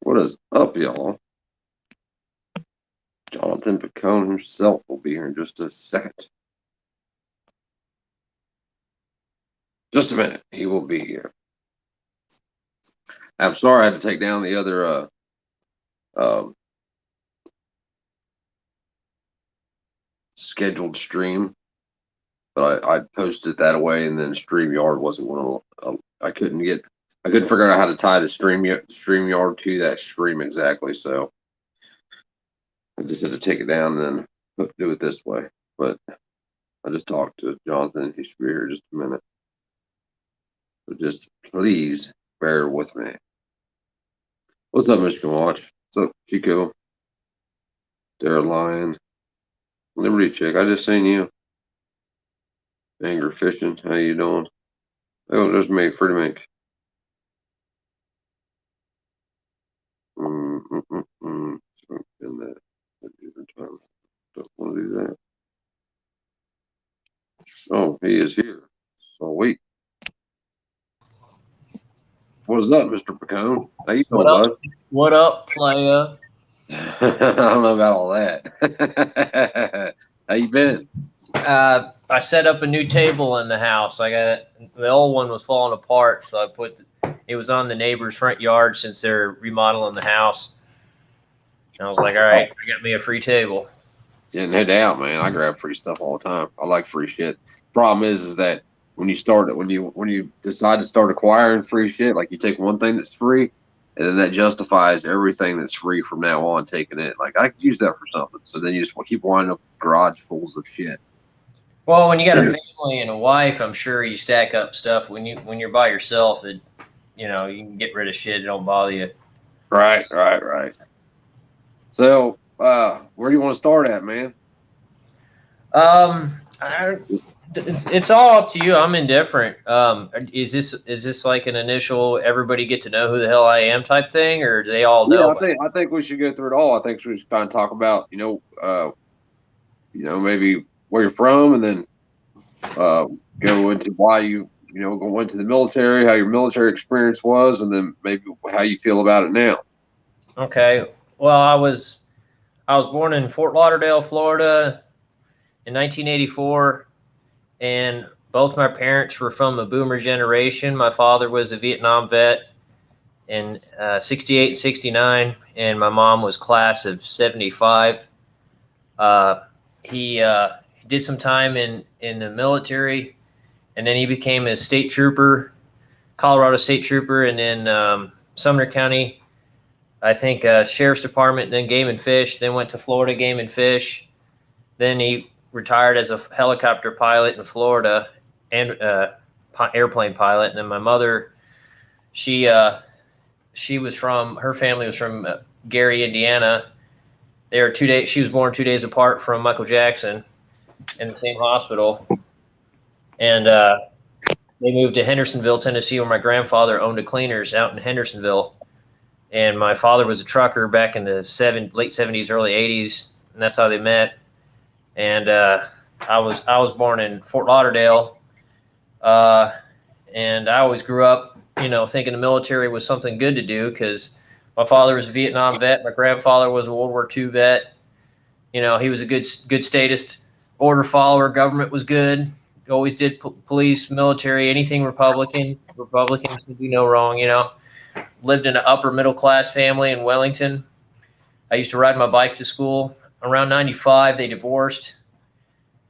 What is up, y'all? Johnathan Piccone himself will be here in just a second. Just a minute. He will be here. I'm sorry I had to take down the other scheduled stream, but I posted that away, and then StreamYard wasn't one of I couldn't figure out how to tie the StreamYard to that stream exactly, so I just had to take it down and then do it this way. But I just talked to Jonathan. He should be here in just a minute. So just please bear with me. What's up, Michigan Watch? What's up, Chico? Sarah Lion. Liberty Chick. I just seen you. Anger Fishing. How you doing? Oh, there's me. Pretty Mink. In that different time. Don't want to do that. Oh, he is here. So wait. What's up, Mr. Piccone? How you doing, bud? What up, playa? I don't know about all that. How you been? I set up a new table in the house. I got the old one was falling apart, so I put it was on the neighbor's front yard since they're remodeling the house. And I was like, all right, I got me a free table. Yeah, no doubt, man. I grab free stuff all the time. I like free shit. Problem is that when you decide to start acquiring free shit, like you take one thing that's free, and then that justifies everything that's free from now on taking it. Like I could use that for something. So then you just keep winding up garage fulls of shit. Well, when you got a family and a wife, I'm sure you stack up stuff. When you're by yourself, you can get rid of shit. It don't bother you. Right. So, where do you want to start at, man? It's all up to you. I'm indifferent. Is this like an initial everybody get to know who the hell I am type thing, or do they all know? Yeah, I think we should go through it all. I think we should kind of talk about maybe where you're from, and then go into why you went to the military, how your military experience was, and then maybe how you feel about it now. Okay. Well, I was born in Fort Lauderdale, Florida, in 1984, and both my parents were from the boomer generation. My father was a Vietnam vet in 68, 69, and my mom was class of 75. He did some time in the military, and then he became a state trooper, Colorado state trooper, and then Sumner County, I think, Sheriff's Department, then Game and Fish, then went to Florida Game and Fish. Then he retired as a helicopter pilot in Florida and airplane pilot. And then my mother, her family was from Gary, Indiana. She was born 2 days apart from Michael Jackson in the same hospital. And they moved to Hendersonville, Tennessee, where my grandfather owned a cleaners out in Hendersonville. And my father was a trucker back in the late 70s, early 80s, and that's how they met. And I was born in Fort Lauderdale, and I always grew up, thinking the military was something good to do because my father was a Vietnam vet, my grandfather was a World War II vet. He was a good statist, order follower. Government was good. Always did police, military, anything Republican. Republicans could do no wrong. Lived in an upper middle class family in Wellington. I used to ride my bike to school. Around 95, they divorced,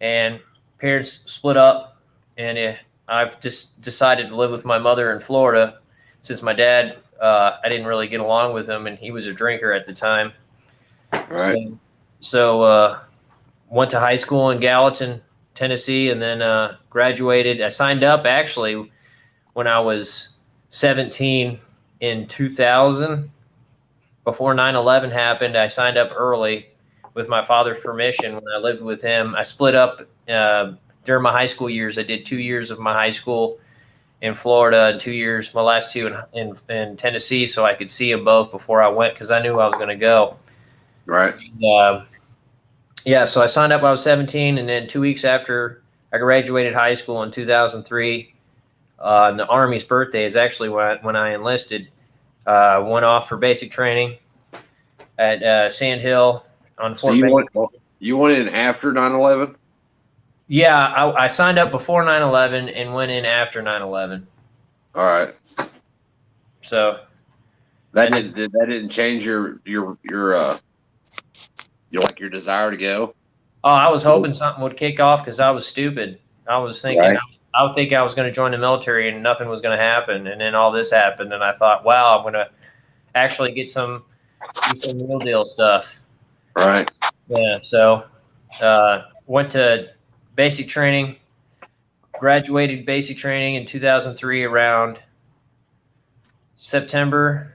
and parents split up. And I've just decided to live with my mother in Florida since my dad, I didn't really get along with him, and he was a drinker at the time. Right. So went to high school in Gallatin, Tennessee, and then graduated. I signed up actually when I was 17 in 2000. Before 9/11 happened, I signed up early with my father's permission when I lived with him. I split up during my high school years. I did 2 years of my high school in Florida and 2 years, my last two in Tennessee, so I could see them both before I went because I knew I was going to go. Right. So I signed up when I was 17, and then 2 weeks after I graduated high school in 2003, the Army's birthday is actually when I enlisted. Went off for basic training at Sand Hill on So Fort Benning. you went in after 9/11? Yeah, I signed up before 9/11 and went in after 9/11. All right. So That didn't change your like your desire to go? I was hoping something would kick off because I was stupid. I was thinking Right. I would think I was going to join the military and nothing was going to happen, and then all this happened, and I thought, wow, I'm going to actually do some real deal stuff. Right. Yeah. So went to basic training, graduated basic training in 2003 around September,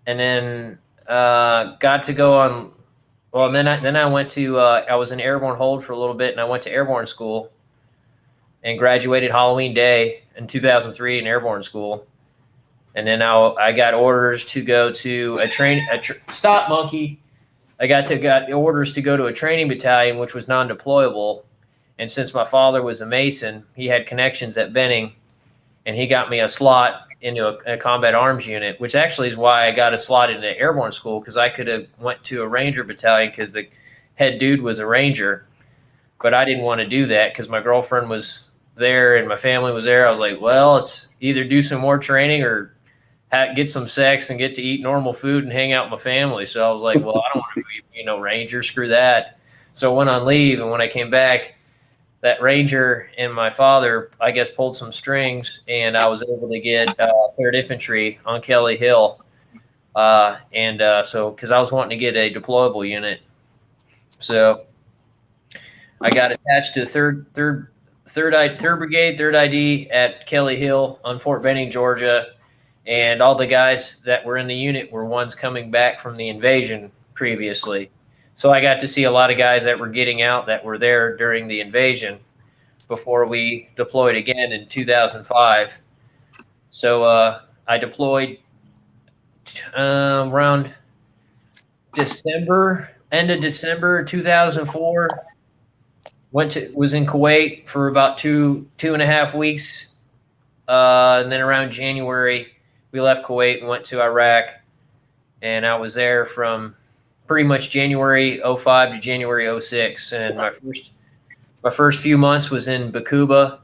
and then got to go on. Well, then I went to I was in airborne hold for a little bit, and I went to airborne school, and graduated Halloween Day in 2003 in airborne school, and then I got orders to go to stop monkey. I got orders to go to a training battalion, which was non-deployable, and since my father was a Mason, he had connections at Benning, and he got me a slot into a combat arms unit, which actually is why I got a slot into airborne school, because I could have went to a ranger battalion because the head dude was a ranger, but I didn't want to do that because my girlfriend was there and my family was there. I was like, well, it's either do some more training or get some sex and get to eat normal food and hang out with my family. So I was like, well, I don't want to be ranger, screw that. So I went on leave, and when I came back, that ranger and my father, I guess, pulled some strings, and I was able to get 3rd Infantry on Kelly Hill. So because I was wanting to get a deployable unit. So I got attached to 3rd Brigade, 3rd ID at Kelly Hill on Fort Benning, Georgia. And all the guys that were in the unit were ones coming back from the invasion previously. So I got to see a lot of guys that were getting out that were there during the invasion before we deployed again in 2005. So I deployed around end of December 2004. Was in Kuwait for about two and a half weeks. And then around January, we left Kuwait and went to Iraq. And I was there from pretty much January 05 to January 06. And my first few months was in Bakuba,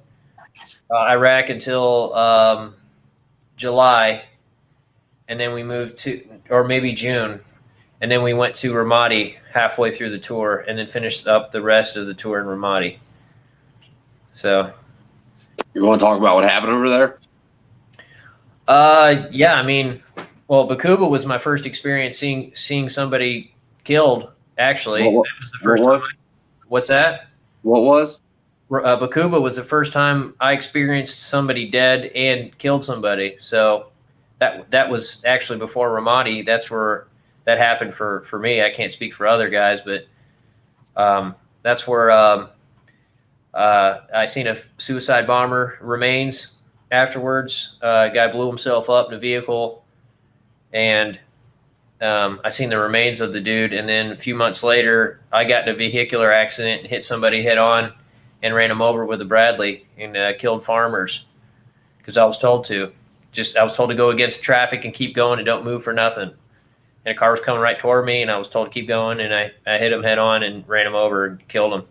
Iraq, until July. And then we moved to, or maybe June. And then we went to Ramadi halfway through the tour, and then finished up the rest of the tour in Ramadi. So, you want to talk about what happened over there? Yeah, I mean, well, Bakuba was my first experience seeing somebody killed. Actually, that was the first time. What's that? What was? Bakuba was the first time I experienced somebody dead and killed somebody. So that was actually before Ramadi. That's where that happened for me. I can't speak for other guys, but that's where I seen a suicide bomber remains afterwards. A guy blew himself up in a vehicle, and I seen the remains of the dude. And then a few months later, I got in a vehicular accident and hit somebody head on and ran him over with a Bradley and killed farmers because I was told to. I was told to go against traffic and keep going and don't move for nothing. And a car was coming right toward me, and I was told to keep going, and I hit him head on and ran him over and killed him.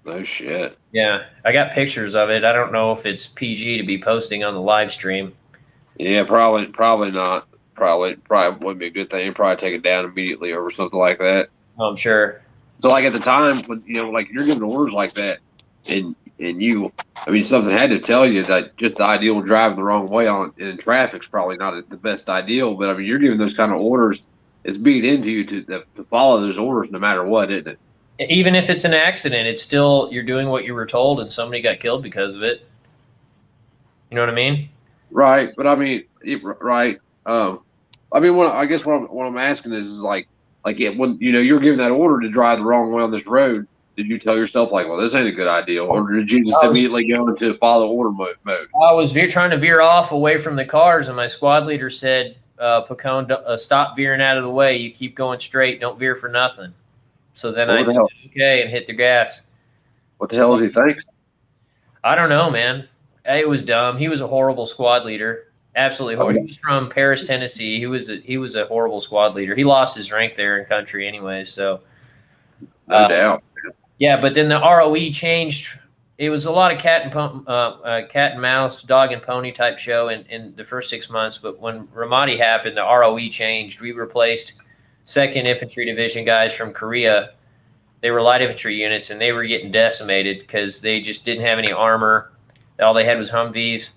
No shit. Yeah, I got pictures of it. I don't know if it's PG to be posting on the live stream. Yeah, probably not. Probably wouldn't be a good thing. You'd probably take it down immediately or something like that. Oh, I'm sure. So, like at the time, when like you're giving orders like that, and something had to tell you that just the ideal driving the wrong way in traffic's probably not the best ideal. But you're giving those kind of orders. It's beat into you to follow those orders no matter what, isn't it? Even if it's an accident, it's still you're doing what you were told, and somebody got killed because of it. You know what I mean? Right, but right. What I'm asking is when you're giving that order to drive the wrong way on this road, did you tell yourself like, well, this ain't a good idea, or did you just immediately go into follow order mode? I was trying to veer off away from the cars, and my squad leader said, Piccone, stop veering out of the way. You keep going straight. Don't veer for nothing. So then I just did okay and hit the gas. What the hell does he think? I don't know, man. It was dumb. He was a horrible squad leader. Absolutely I horrible. He mean, was from Paris, Tennessee. He was a horrible squad leader. He lost his rank there in country anyway. So no uh, doubt. yeah, but then the ROE changed. It was a lot of cat and mouse, dog and pony type show in the first 6 months. But when RAMADI happened, the ROE changed. We replaced Second Infantry Division guys from Korea. They were light infantry units, and they were getting decimated because they just didn't have any armor. All they had was Humvees,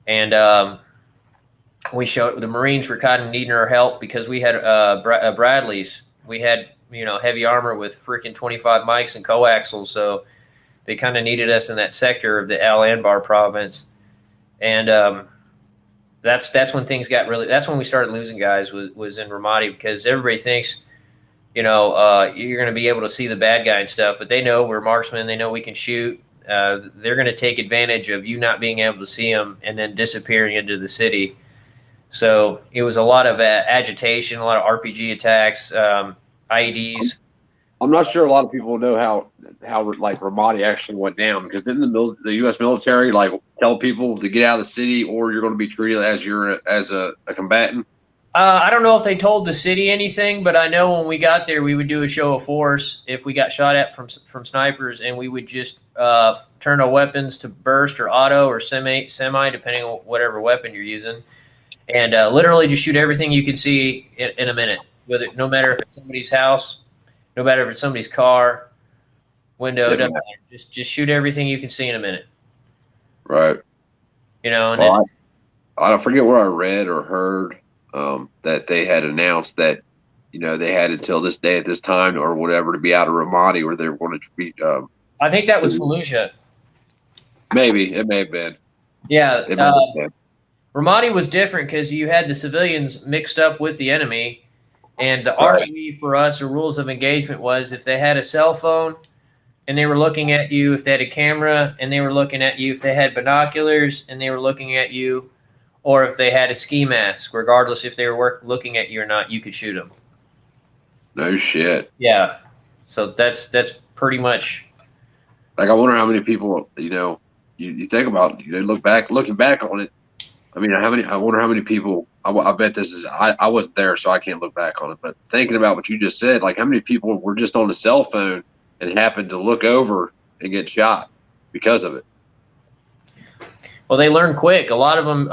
and we showed the Marines were kind of needing our help because we had Bradleys. We had heavy armor with freaking 25 mics and coaxials, so they kind of needed us in that sector of the Al Anbar province, and that's when things got really. That's when we started losing guys was in Ramadi because everybody thinks you're going to be able to see the bad guy and stuff, but they know we're marksmen. They know we can shoot. They're going to take advantage of you not being able to see them and then disappearing into the city. So it was a lot of agitation, a lot of RPG attacks, IEDs. I'm not sure a lot of people know how like Ramadi actually went down because didn't the U.S. military like tell people to get out of the city or you're going to be treated as a combatant? I don't know if they told the city anything, but I know when we got there, we would do a show of force if we got shot at from snipers, and we would just turn our weapons to burst or auto or semi, depending on whatever weapon you're using, and literally just shoot everything you can see in a minute. No matter if it's somebody's house, no matter if it's somebody's car, window, doesn't matter. Just shoot everything you can see in a minute. Right. And well, I forget where I read or heard that they had announced that they had until this day at this time or whatever to be out of Ramadi, or they were going to be. I think that was Fallujah. Maybe it may have been. Yeah, Ramadi was different because you had the civilians mixed up with the enemy, and the ROE for us, or rules of engagement, was if they had a cell phone and they were looking at you, if they had a camera and they were looking at you, if they had binoculars and they were looking at you, or if they had a ski mask, regardless if they were looking at you or not, you could shoot them. No shit. Yeah, so that's pretty much. Like I wonder how many people you think about looking back on it. I mean, I wonder how many people. I bet this is. I wasn't there, so I can't look back on it. But thinking about what you just said, like how many people were just on the cell phone and happened to look over and get shot because of it. Well, they learned quick. A lot of them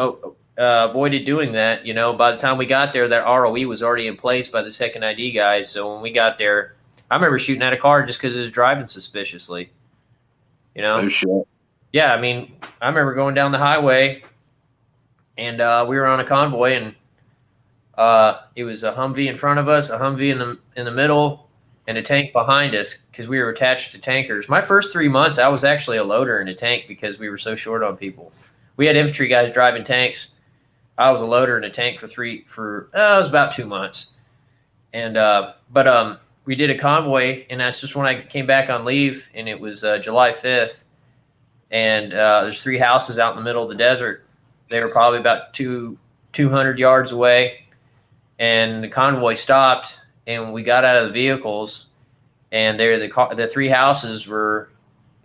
avoided doing that. By the time we got there, that ROE was already in place by the second ID guys. So when we got there, I remember shooting at a car just because it was driving suspiciously. No shit. Yeah, I mean, I remember going down the highway, and we were on a convoy, and it was a Humvee in front of us, a Humvee in the middle, and a tank behind us because we were attached to tankers. My first 3 months, I was actually a loader in a tank because we were so short on people. We had infantry guys driving tanks. I was a loader in a tank it was about 2 months. And but we did a convoy, and that's just when I came back on leave, and it was July 5th. And there's 3 houses out in the middle of the desert. They were probably about 200 yards away, and the convoy stopped. And we got out of the vehicles, and the 3 houses were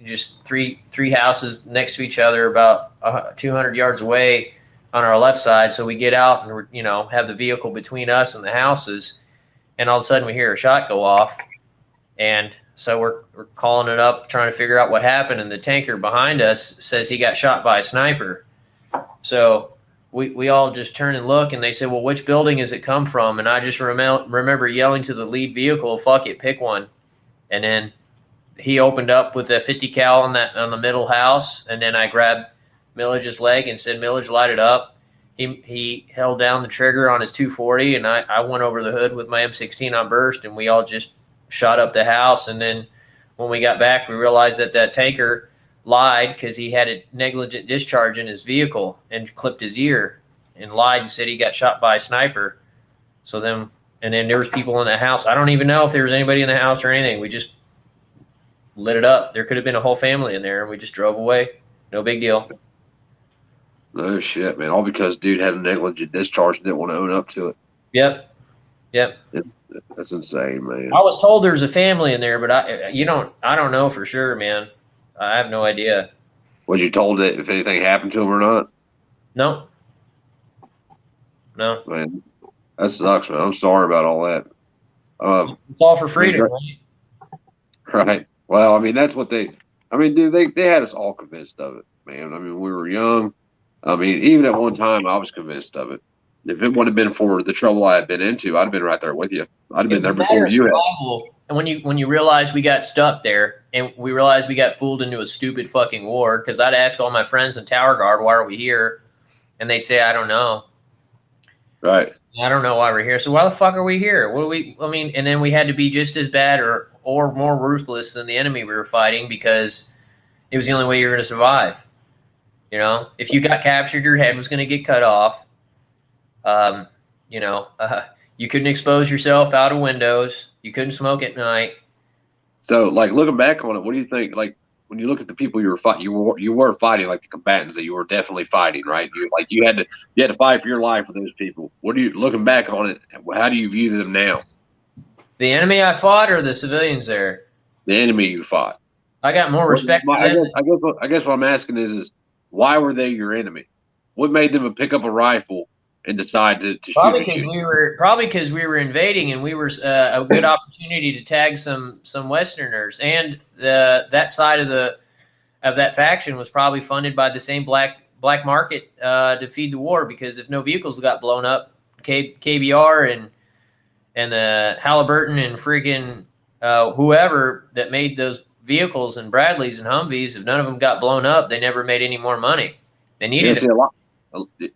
just three houses next to each other, about 200 yards away on our left side. So we get out and have the vehicle between us and the houses, and all of a sudden we hear a shot go off, and so we're calling it up, trying to figure out what happened. And the tanker behind us says he got shot by a sniper. So we all just turn and look, and they said, well, which building does it come from? And I just remember yelling to the lead vehicle, fuck it, pick one. And then he opened up with a 50 cal on the middle house. And then I grabbed Millage's leg and said, Millage, light it up. He held down the trigger on his 240, and I went over the hood with my M16 on burst, and we all just shot up the house. And then when we got back, we realized that tanker lied because he had a negligent discharge in his vehicle and clipped his ear, and lied and said he got shot by a sniper. So then there was people in the house. I don't even know if there was anybody in the house or anything. We just lit it up. There could have been a whole family in there, and we just drove away. No big deal. No shit, man. All because dude had a negligent discharge and didn't want to own up to it. Yep. That's insane, man. I was told there's a family in there, but I don't know for sure, man. I have no idea. Was you told that if anything happened to him or not? No. No, Man, that sucks, man. I'm sorry about all that. it's all for freedom, right? Right. Well, I mean, that's what I mean, dude, they had us all convinced of it, man. I mean, we were young. I mean, even at one time, I was convinced of it. If it would have been for the trouble I had been into, I'd have been right there with you. I'd have It been was there a matter before of you had. survival. And when you realize we got stuck there, and we realized we got fooled into a stupid fucking war, because I'd ask all my friends in Tower Guard, why are we here? And they'd say, I don't know. Right. I don't know why we're here. So why the fuck are we here? What do we? I mean, and then we had to be just as bad or more ruthless than the enemy we were fighting, because it was the only way you were going to survive. You know, if you got captured, your head was going to get cut off. You know, you couldn't expose yourself out of windows. You couldn't smoke at night. So, like, looking back on it, what do you think? Like, when you look at the people you were fighting, you were fighting, like the combatants that you were definitely fighting, right? You had to fight for your life for those people. What do you, looking back on it? How do you view them now? The enemy I fought or the civilians there? The enemy you fought. I got more respect for them. I guess what I'm asking is why were they your enemy? What made them pick up a rifle and decide to shoot Probably at you? because we were invading, and we were a good opportunity to tag some Westerners, and that side of that faction was probably funded by the same black market to feed the war. Because if no vehicles got blown up, KBR and Halliburton and friggin' whoever that made those vehicles and Bradleys and Humvees, if none of them got blown up, they never made any more money. They needed it.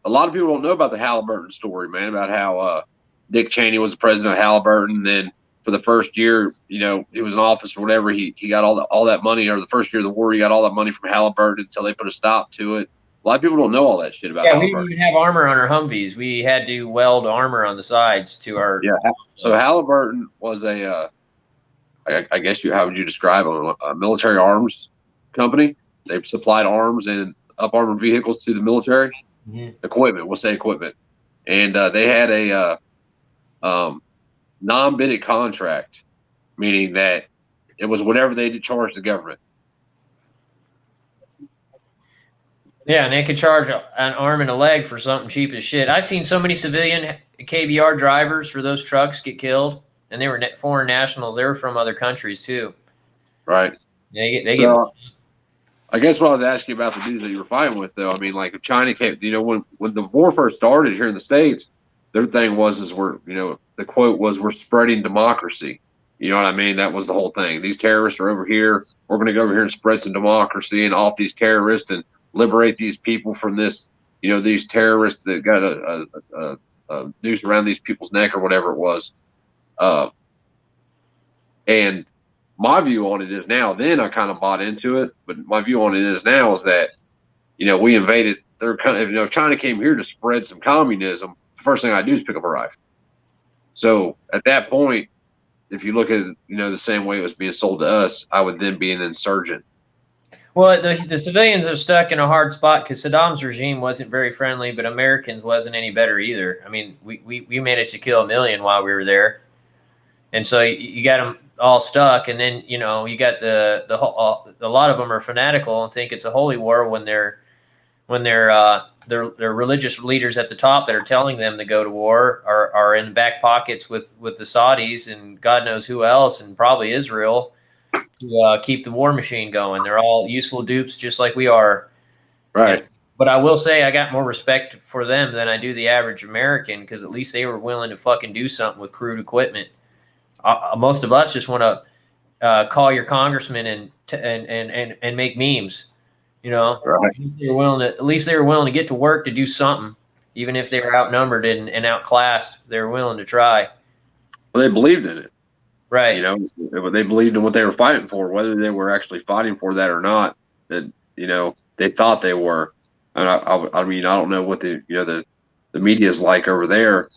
A lot of people don't know about the Halliburton story, man, about how Dick Cheney was the president of Halliburton. And then for the first year, you know, he was in office or whatever, he got all that money, or the first year of the war, he got all that money from Halliburton until they put a stop to it. A lot of people don't know all that shit about Yeah, we Halliburton. didn't even have armor on our Humvees. We had to weld armor on the sides to our. Yeah. So Halliburton was I guess how would you describe them? A military arms company. They supplied arms and up armored vehicles to the military. Equipment, we'll say equipment. And they had a non-bided contract, meaning that it was whatever they did charge the government. Yeah, and they could charge an arm and a leg for something cheap as shit. I've seen so many civilian KBR drivers for those trucks get killed, and they were foreign nationals. They were from other countries too. Right. They get. I guess what I was asking about the dudes that you were fighting with, though, I mean, like if China came, you know, when the war first started here in the States, their thing was we're, you know, the quote was, we're spreading democracy. You know what I mean? That was the whole thing. These terrorists are over here. We're going to go over here and spread some democracy and off these terrorists and liberate these people from this, you know, these terrorists that got a noose around these people's neck or whatever it was. And my view on it is now, then I kind of bought into it, but my view on it is now is that, you know, we invaded their country. You know, if China came here to spread some communism, the first thing I do is pick up a rifle. So at that point, if you look at it, you know, the same way it was being sold to us, I would then be an insurgent. Well, the civilians are stuck in a hard spot because Saddam's regime wasn't very friendly, but Americans wasn't any better either. I mean, we managed to kill 1 million while we were there, and so you got them all stuck. And then, you know, you got a lot of them are fanatical and think it's a holy war when they're religious leaders at the top that are telling them to go to war are in the back pockets with the Saudis and God knows who else, and probably Israel, to keep the war machine going. They're all useful dupes just like we are. Right. But I will say I got more respect for them than I do the average American, because at least they were willing to fucking do something with crude equipment. Most of us just want to call your congressman and make memes. You know, Right. at least they were willing to get to work to do something, even if they were outnumbered and outclassed. They were willing to try. Well, they believed in it. Right. You know, they believed in what they were fighting for, whether they were actually fighting for that or not. That, you know, they thought they were. And I mean, I don't know what the media is like over there.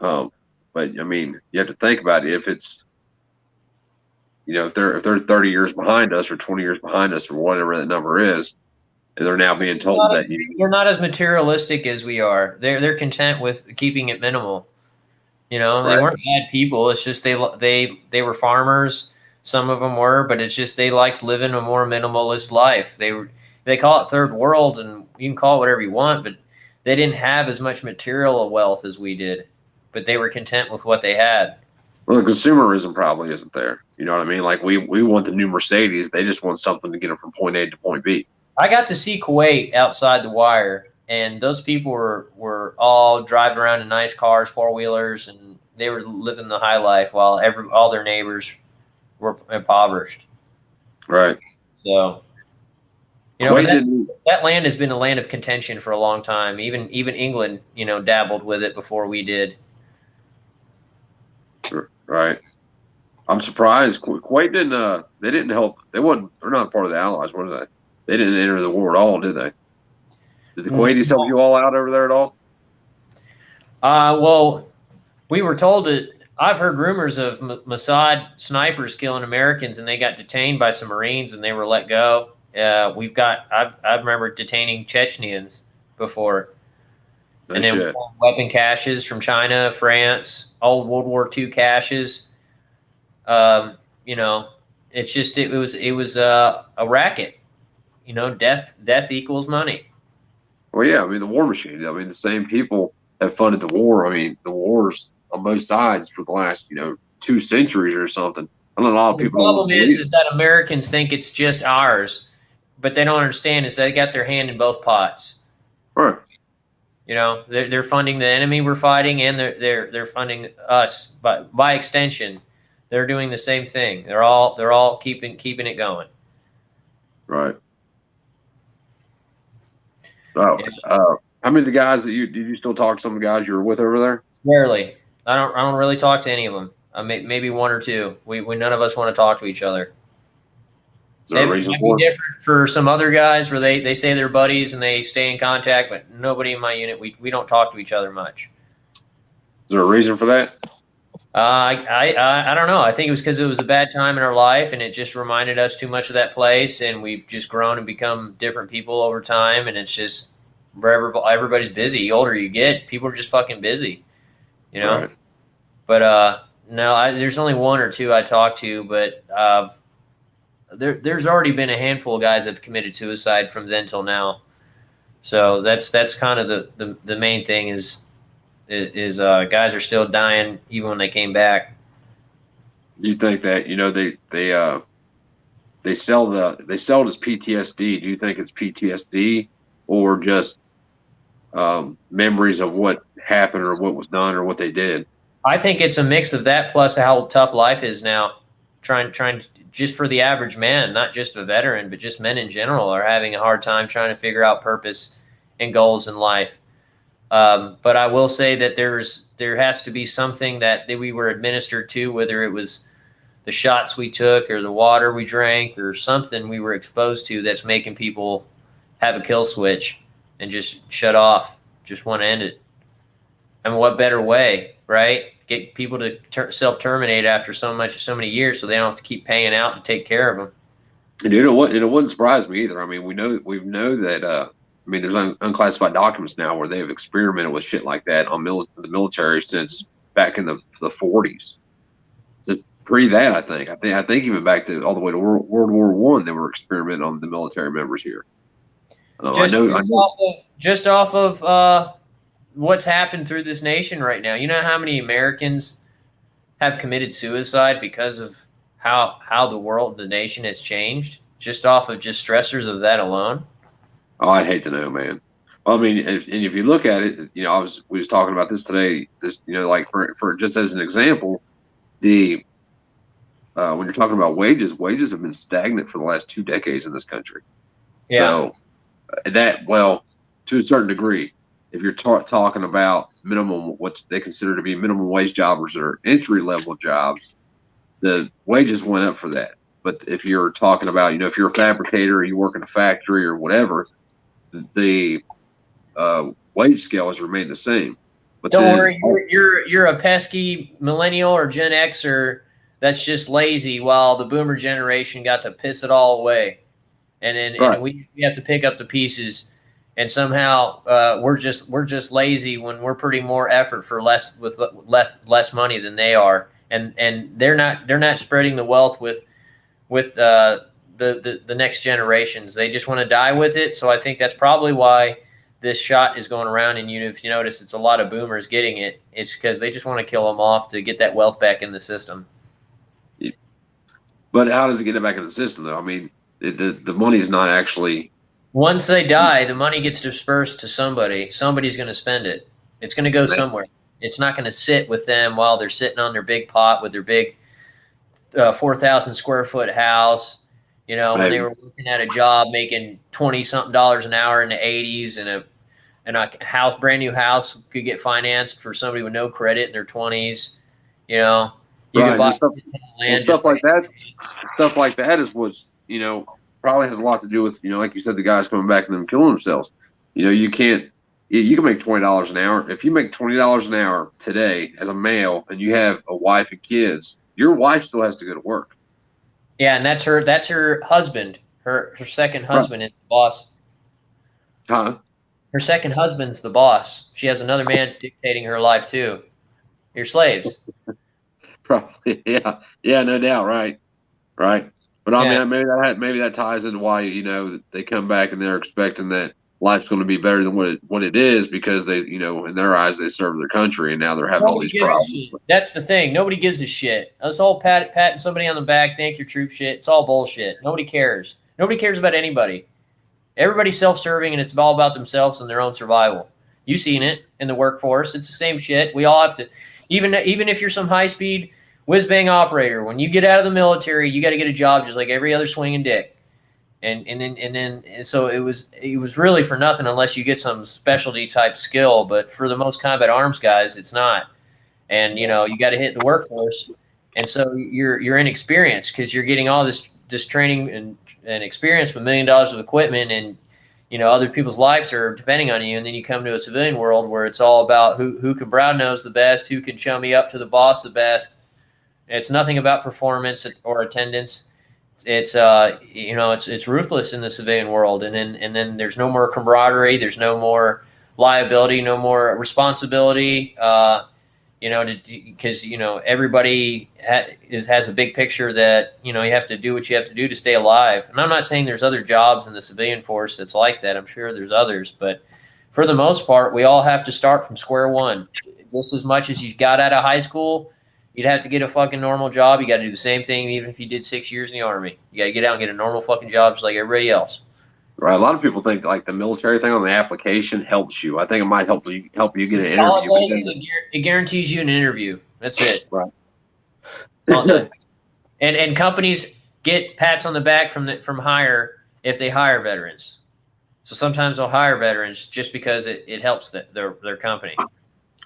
But I mean, you have to think about it. If it's, you know, if they're 30 years behind us or 20 years behind us or whatever that number is, and they're now being told that they're not as materialistic as we are. They're content with keeping it minimal. You know, Right. They weren't bad people. It's just they were farmers. Some of them were, but it's just they liked living a more minimalist life. They call it third world, and you can call it whatever you want, but they didn't have as much material wealth as we did, but they were content with what they had. Well, the consumerism probably isn't there. You know what I mean? Like we want the new Mercedes. They just want something to get them from point A to point B. I got to see Kuwait outside the wire, and those people were all driving around in nice cars, 4-wheelers, and they were living the high life while all their neighbors were impoverished. Right. So, that land has been a land of contention for a long time. Even England, dabbled with it before we did. Right. I'm surprised Kuwait didn't. They didn't help. They're not part of the Allies, were they? They didn't enter the war at all, did they? Did the Kuwaitis help you all out over there at all? Well, we were told that. I've heard rumors of Mossad snipers killing Americans, and they got detained by some Marines, and they were let go. I remember detaining Chechens before, and then weapon caches from China, France, old World War II caches. It's just it was a racket. Death equals money. Well, yeah, I mean the war machine. I mean the same people have funded the war. I mean the wars on both sides for the last 2 centuries or something. I know a lot of people. The problem is that Americans think it's just ours, but they don't understand is they got their hand in both pots. Right. They're funding the enemy we're fighting, and they're funding us. But by extension, they're doing the same thing. They're all keeping it going. Right. Oh, how many of the guys did you still talk to? Some of the guys you were with over there? Rarely. I don't really talk to any of them. Maybe 1 or 2. We none of us want to talk to each other. Is there a reason for it? Different for some other guys where they say they're buddies and they stay in contact, but nobody in my unit, we don't talk to each other much. Is there a reason for that? I don't know. I think it was because it was a bad time in our life, and it just reminded us too much of that place, and we've just grown and become different people over time, and it's just everybody's busy. The older you get, people are just fucking busy, Right. But no, there's only 1 or 2 I talk to, but there's already been a handful of guys that have committed suicide from then till now. So that's kind of the main thing is guys are still dying even when they came back. Do you think that they sell it as PTSD? Do you think it's PTSD or just memories of what happened or what was done or what they did? I think it's a mix of that plus how tough life is now. Trying just for the average man, not just a veteran, but just men in general are having a hard time trying to figure out purpose and goals in life. But I will say that there has to be something that we were administered to, whether it was the shots we took or the water we drank or something we were exposed to that's making people have a kill switch and just shut off, just want to end it. I mean, what better way, right? Get people to self-terminate after so many years so they don't have to keep paying out to take care of them. And it wouldn't surprise me either. I mean, we know that I mean, there's unclassified documents now where they have experimented with shit like that on the military since back in the 40s. So pre that, I think even back to all the way to World War I, they were experimenting on the military members here. Just off of what's happened through this nation right now. You know how many Americans have committed suicide because of how the nation has changed, just off of just stressors of that alone? Oh, I'd hate to know, man. Well, I mean, if you look at it, we was talking about this today. Like for just as an example, when you're talking about wages have been stagnant for the last 2 decades in this country. Yeah. So to a certain degree, if you're talking about minimum, what they consider to be minimum wage jobs or entry level jobs, the wages went up for that. But if you're talking about, if you're a fabricator or you work in a factory or whatever, the wage scale has remained the same. But don't worry, you're a pesky millennial or Gen Xer that's just lazy, while the boomer generation got to piss it all away, and then right. and we have to pick up the pieces. And somehow we're just lazy when we're putting more effort for less money than they are, and they're not spreading the wealth with the next generations. They just want to die with it. So I think that's probably why this shot is going around, and if you notice, it's a lot of boomers getting it. It's because they just want to kill them off to get that wealth back in the system. But how does it get it back in the system, though? I mean, the money's not actually. Once they die, the money gets dispersed to somebody. Somebody's going to spend it. It's going to go somewhere. It's not going to sit with them while they're sitting on their big pot with their big 4,000 square foot house. You know, when they were working at a job making $20-something an hour in the 80s, and a house, brand new house, could get financed for somebody with no credit in their 20s. You know, you could buy land, stuff like that. Stuff like that is what's, you know, probably has a lot to do with, you know, like you said, the guys coming back and them killing themselves. You know, you can make $20 an hour. If you make $20 an hour today as a male and you have a wife and kids, your wife still has to go to work. Yeah, and that's her husband. Her second husband is the boss. Huh? Her second husband's the boss. She has another man dictating her life too. You're slaves. Probably, yeah, no doubt, right. But I mean, maybe that ties into why, you know, they come back and they're expecting that life's going to be better than what it is, because they, you know, in their eyes they serve their country, and now they're having all these problems. That's the thing. Nobody gives a shit. Us all patting somebody on the back, thank your troop shit. It's all bullshit. Nobody cares. Nobody cares about anybody. Everybody's self-serving, and it's all about themselves and their own survival. You've seen it in the workforce. It's the same shit. We all have to, even if you're some high-speed whiz-bang operator, when you get out of the military, you got to get a job just like every other swinging dick. And so it was really for nothing unless you get some specialty type skill. But for the most combat arms guys, it's not. And you know, you got to hit the workforce, and so you're inexperienced because you're getting all this training and experience with $1 million of equipment, and you know other people's lives are depending on you. And then you come to a civilian world where it's all about who can brown nose the best, who can show me up to the boss the best. It's nothing about performance or attendance. It's you know, it's ruthless in the civilian world, and then there's no more camaraderie, there's no more liability, no more responsibility. You know, because you know everybody has a big picture that you know you have to do what you have to do to stay alive. And I'm not saying there's other jobs in the civilian force that's like that. I'm sure there's others, but for the most part, we all have to start from square one. Just as much as you got out of high school, you'd have to get a fucking normal job. You got to do the same thing, even if you did 6 years in the Army. You got to get out and get a normal fucking job just like everybody else. Right. A lot of people think like the military thing on the application helps you. I think it might help you get an interview. All it does is it guarantees you an interview. That's it. Right. And companies get pats on the back from hire if they hire veterans. So sometimes they'll hire veterans just because it helps their company.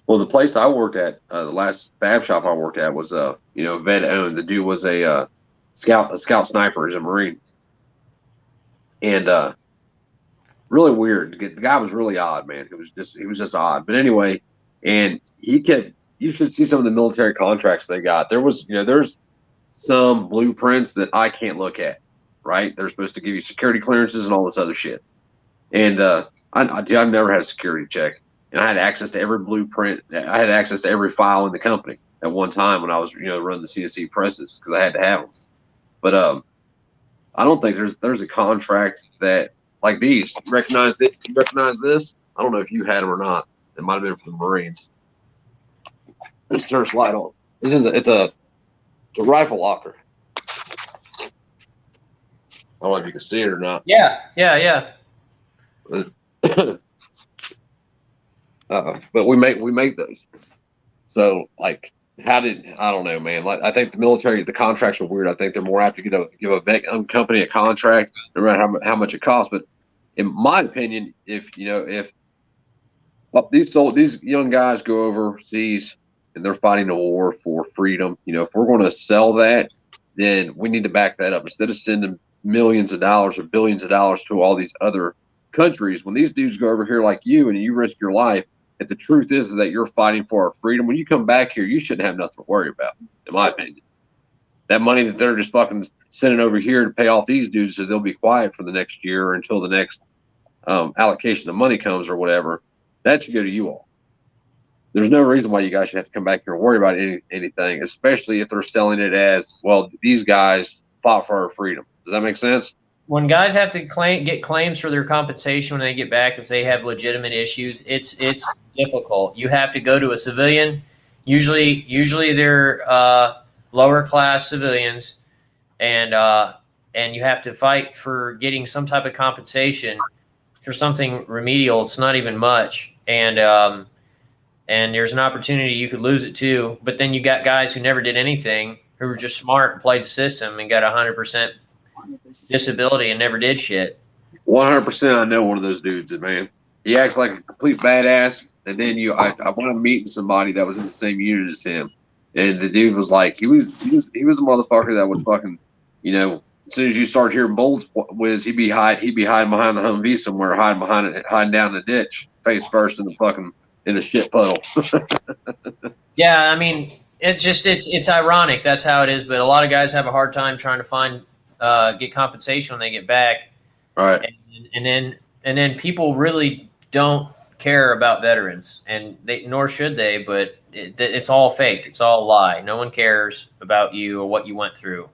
Well, the place I worked at, the last fab shop I worked at was you know, vet owned. The dude was a scout sniper. He's a Marine. And really weird. The guy was really odd, man. He was just odd. But anyway, and you should see some of the military contracts they got. There's some blueprints that I can't look at, right? They're supposed to give you security clearances and all this other shit. And I've never had a security check. And I had access to every blueprint. I had access to every file in the company at one time when I was, you know, running the CSE presses because I had to have them. But I don't think there's a contract that like these. You recognize this? You recognize this? I don't know if you had them or not. It might have been for the Marines. Let's turn this light on. It's a rifle locker. I don't know if you can see it or not. Yeah. But we make those. So like, I don't know, man. Like, I think the military, the contracts are weird. I think they're more apt to give a vet company a contract, no matter how much it costs. But in my opinion, if these young guys go overseas and they're fighting a war for freedom, you know, if we're going to sell that, then we need to back that up instead of sending millions of dollars or billions of dollars to all these other countries. When these dudes go over here like you and you risk your life, if the truth is that you're fighting for our freedom, when you come back here, you shouldn't have nothing to worry about, in my opinion. That money that they're just fucking sending over here to pay off these dudes so they'll be quiet for the next year or until the next allocation of money comes or whatever, that should go to you all. There's no reason why you guys should have to come back here and worry about anything, especially if they're selling it as, well, these guys fought for our freedom. Does that make sense? when guys have to get claims for their compensation when they get back, if they have legitimate issues, it's difficult. You have to go to a civilian. Usually they're lower class civilians, and you have to fight for getting some type of compensation for something remedial. It's not even much, and there's an opportunity you could lose it too. But then you got guys who never did anything, who were just smart and played the system and got 100% disability and never did shit. 100%. I know one of those dudes, man. He acts like a complete badass, and then I wound up meeting somebody that was in the same unit as him, and the dude was like, he was a motherfucker that would fucking, you know, as soon as you start hearing bullets whiz, he'd be hiding behind the Humvee somewhere, hiding down the ditch, face first in a shit puddle. Yeah, I mean, it's ironic. That's how it is. But a lot of guys have a hard time trying to get compensation when they get back. Right. And then people really don't care about veterans, and nor should they. But it's all fake. It's all a lie. No one cares about you or what you went through.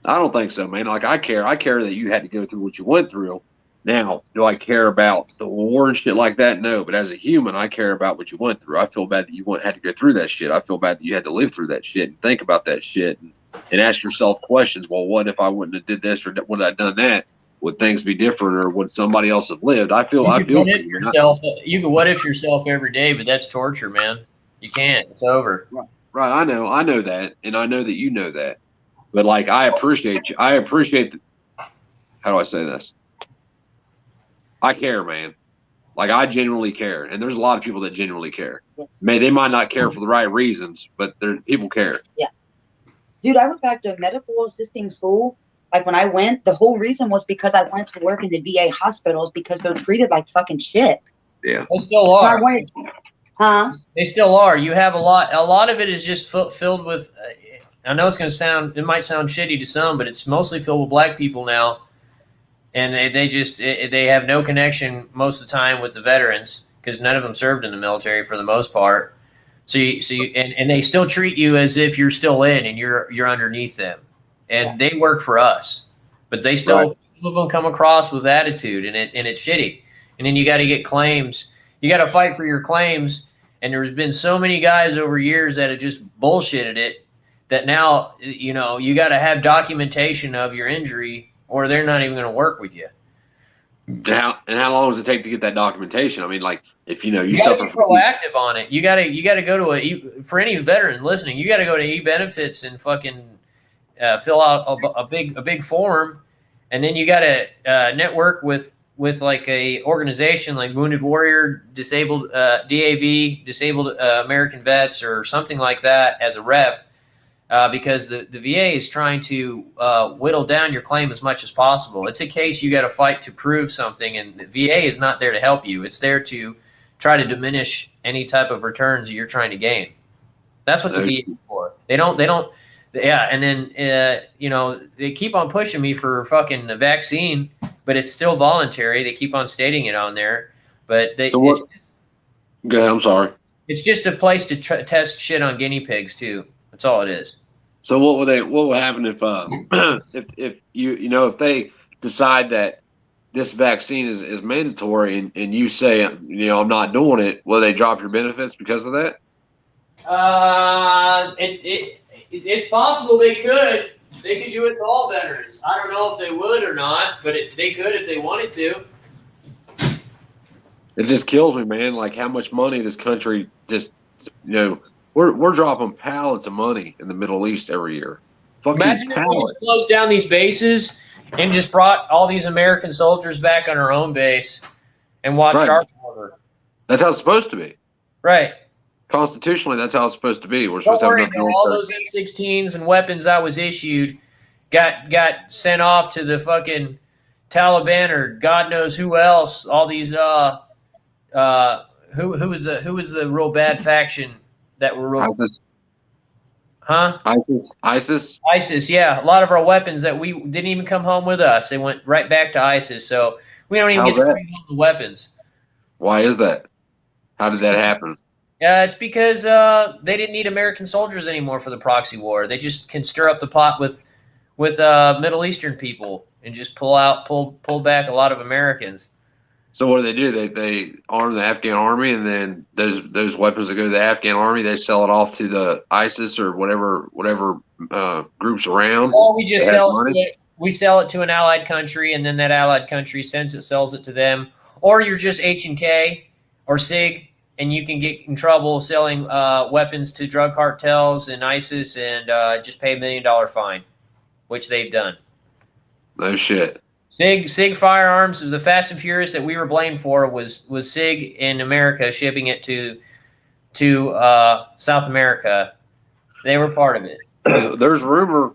I don't think so, man. Like I care that you had to go through what you went through. Now, do I care about the war and shit like that? No, but as a human, I care about what you went through. I feel bad that you had to go through that shit. I feel bad that you had to live through that shit and think about that shit and ask yourself questions. Well, what if I wouldn't have did this, or would I have done that? Would things be different, or would somebody else have lived? I feel. You can what if yourself every day, but that's torture, man. You can't. It's over. Right. I know that, and I know that you know that. But like, I appreciate you. I appreciate. How do I say this? I care, man. Like, I genuinely care, and there's a lot of people that genuinely care. Yes. They might not care for the right reasons, but people care. Yeah, dude, I went back to medical assisting school. Like when I went, the whole reason was because I wanted to work in the VA hospitals because they're treated like fucking shit. Yeah, they still are. They still are. You have a lot of it is just filled with. I know it might sound shitty to some, but it's mostly filled with black people now. And they have no connection most of the time with the veterans because none of them served in the military for the most part. So they still treat you as if you're still in and you're underneath them, and they work for us, but they still right. Some of them come across with attitude, and it's shitty. And then you got to get claims. You got to fight for your claims. And there's been so many guys over years that have just bullshitted it that now you got to have documentation of your injury, or they're not even going to work with you. How long does it take to get that documentation? I mean, like, if you gotta suffer be proactive on it. You gotta go to for any veteran listening, you gotta go to eBenefits and fucking fill out a big form, and then you gotta network with like a organization like Wounded Warrior, Disabled DAV, Disabled American Vets, or something like that as a rep. Because the VA is trying to whittle down your claim as much as possible. It's a case you got to fight to prove something, and the VA is not there to help you. It's there to try to diminish any type of returns that you're trying to gain. That's what the VA is for. They don't. Yeah, and then they keep on pushing me for fucking a vaccine, but it's still voluntary. They keep on stating it on there, but go ahead. I'm sorry. It's just a place to test shit on guinea pigs too. That's all it is. So what would happen if if they decide that this vaccine is mandatory and you say, I'm not doing it, will they drop your benefits because of that? It's possible they could. They could do it to all veterans. I don't know if they would or not, but they could if they wanted to. It just kills me, man. Like how much money this country just We're dropping pallets of money in the Middle East every year. Imagine if we just closed down these bases and just brought all these American soldiers back on our own base and watched our border. That's how it's supposed to be. Right. Constitutionally, that's how it's supposed to be. We're supposed to have all those M16s and weapons I was issued got sent off to the fucking Taliban or God knows who else. All these who was the real bad faction that were real. ISIS, yeah. A lot of our weapons that we didn't even come home with us. They went right back to ISIS. So we don't even get to bring home the weapons. Why is that? How did that happen? It's because they didn't need American soldiers anymore for the proxy war. They just can stir up the pot with with Middle Eastern people and just pull back a lot of Americans. So what do? They arm the Afghan army, and then those weapons that go to the Afghan army, they sell it off to the ISIS or whatever groups around. Or we just sell it to an allied country, and then that allied country sells it to them. Or you're just H&K or SIG, and you can get in trouble selling weapons to drug cartels and ISIS, and just pay $1 million fine, which they've done. No shit. SIG firearms, the Fast and Furious that we were blamed for was SIG in America shipping it to South America. They were part of it. There's rumor.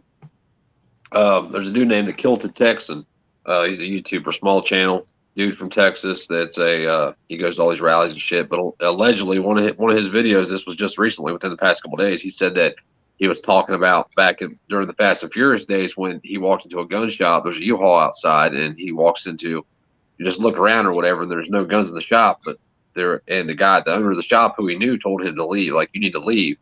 There's a dude named the Kilted Texan. He's a YouTuber, small channel dude from Texas. That's he goes to all these rallies and shit. But allegedly, one of his videos, this was just recently, within the past couple of days, he said that he was talking about during the Fast and Furious days when he walked into a gun shop. There's a U-Haul outside, and he walks into, you just look around or whatever, and there's no guns in the shop. But the owner of the shop, who he knew, told him to leave. Like, you need to leave.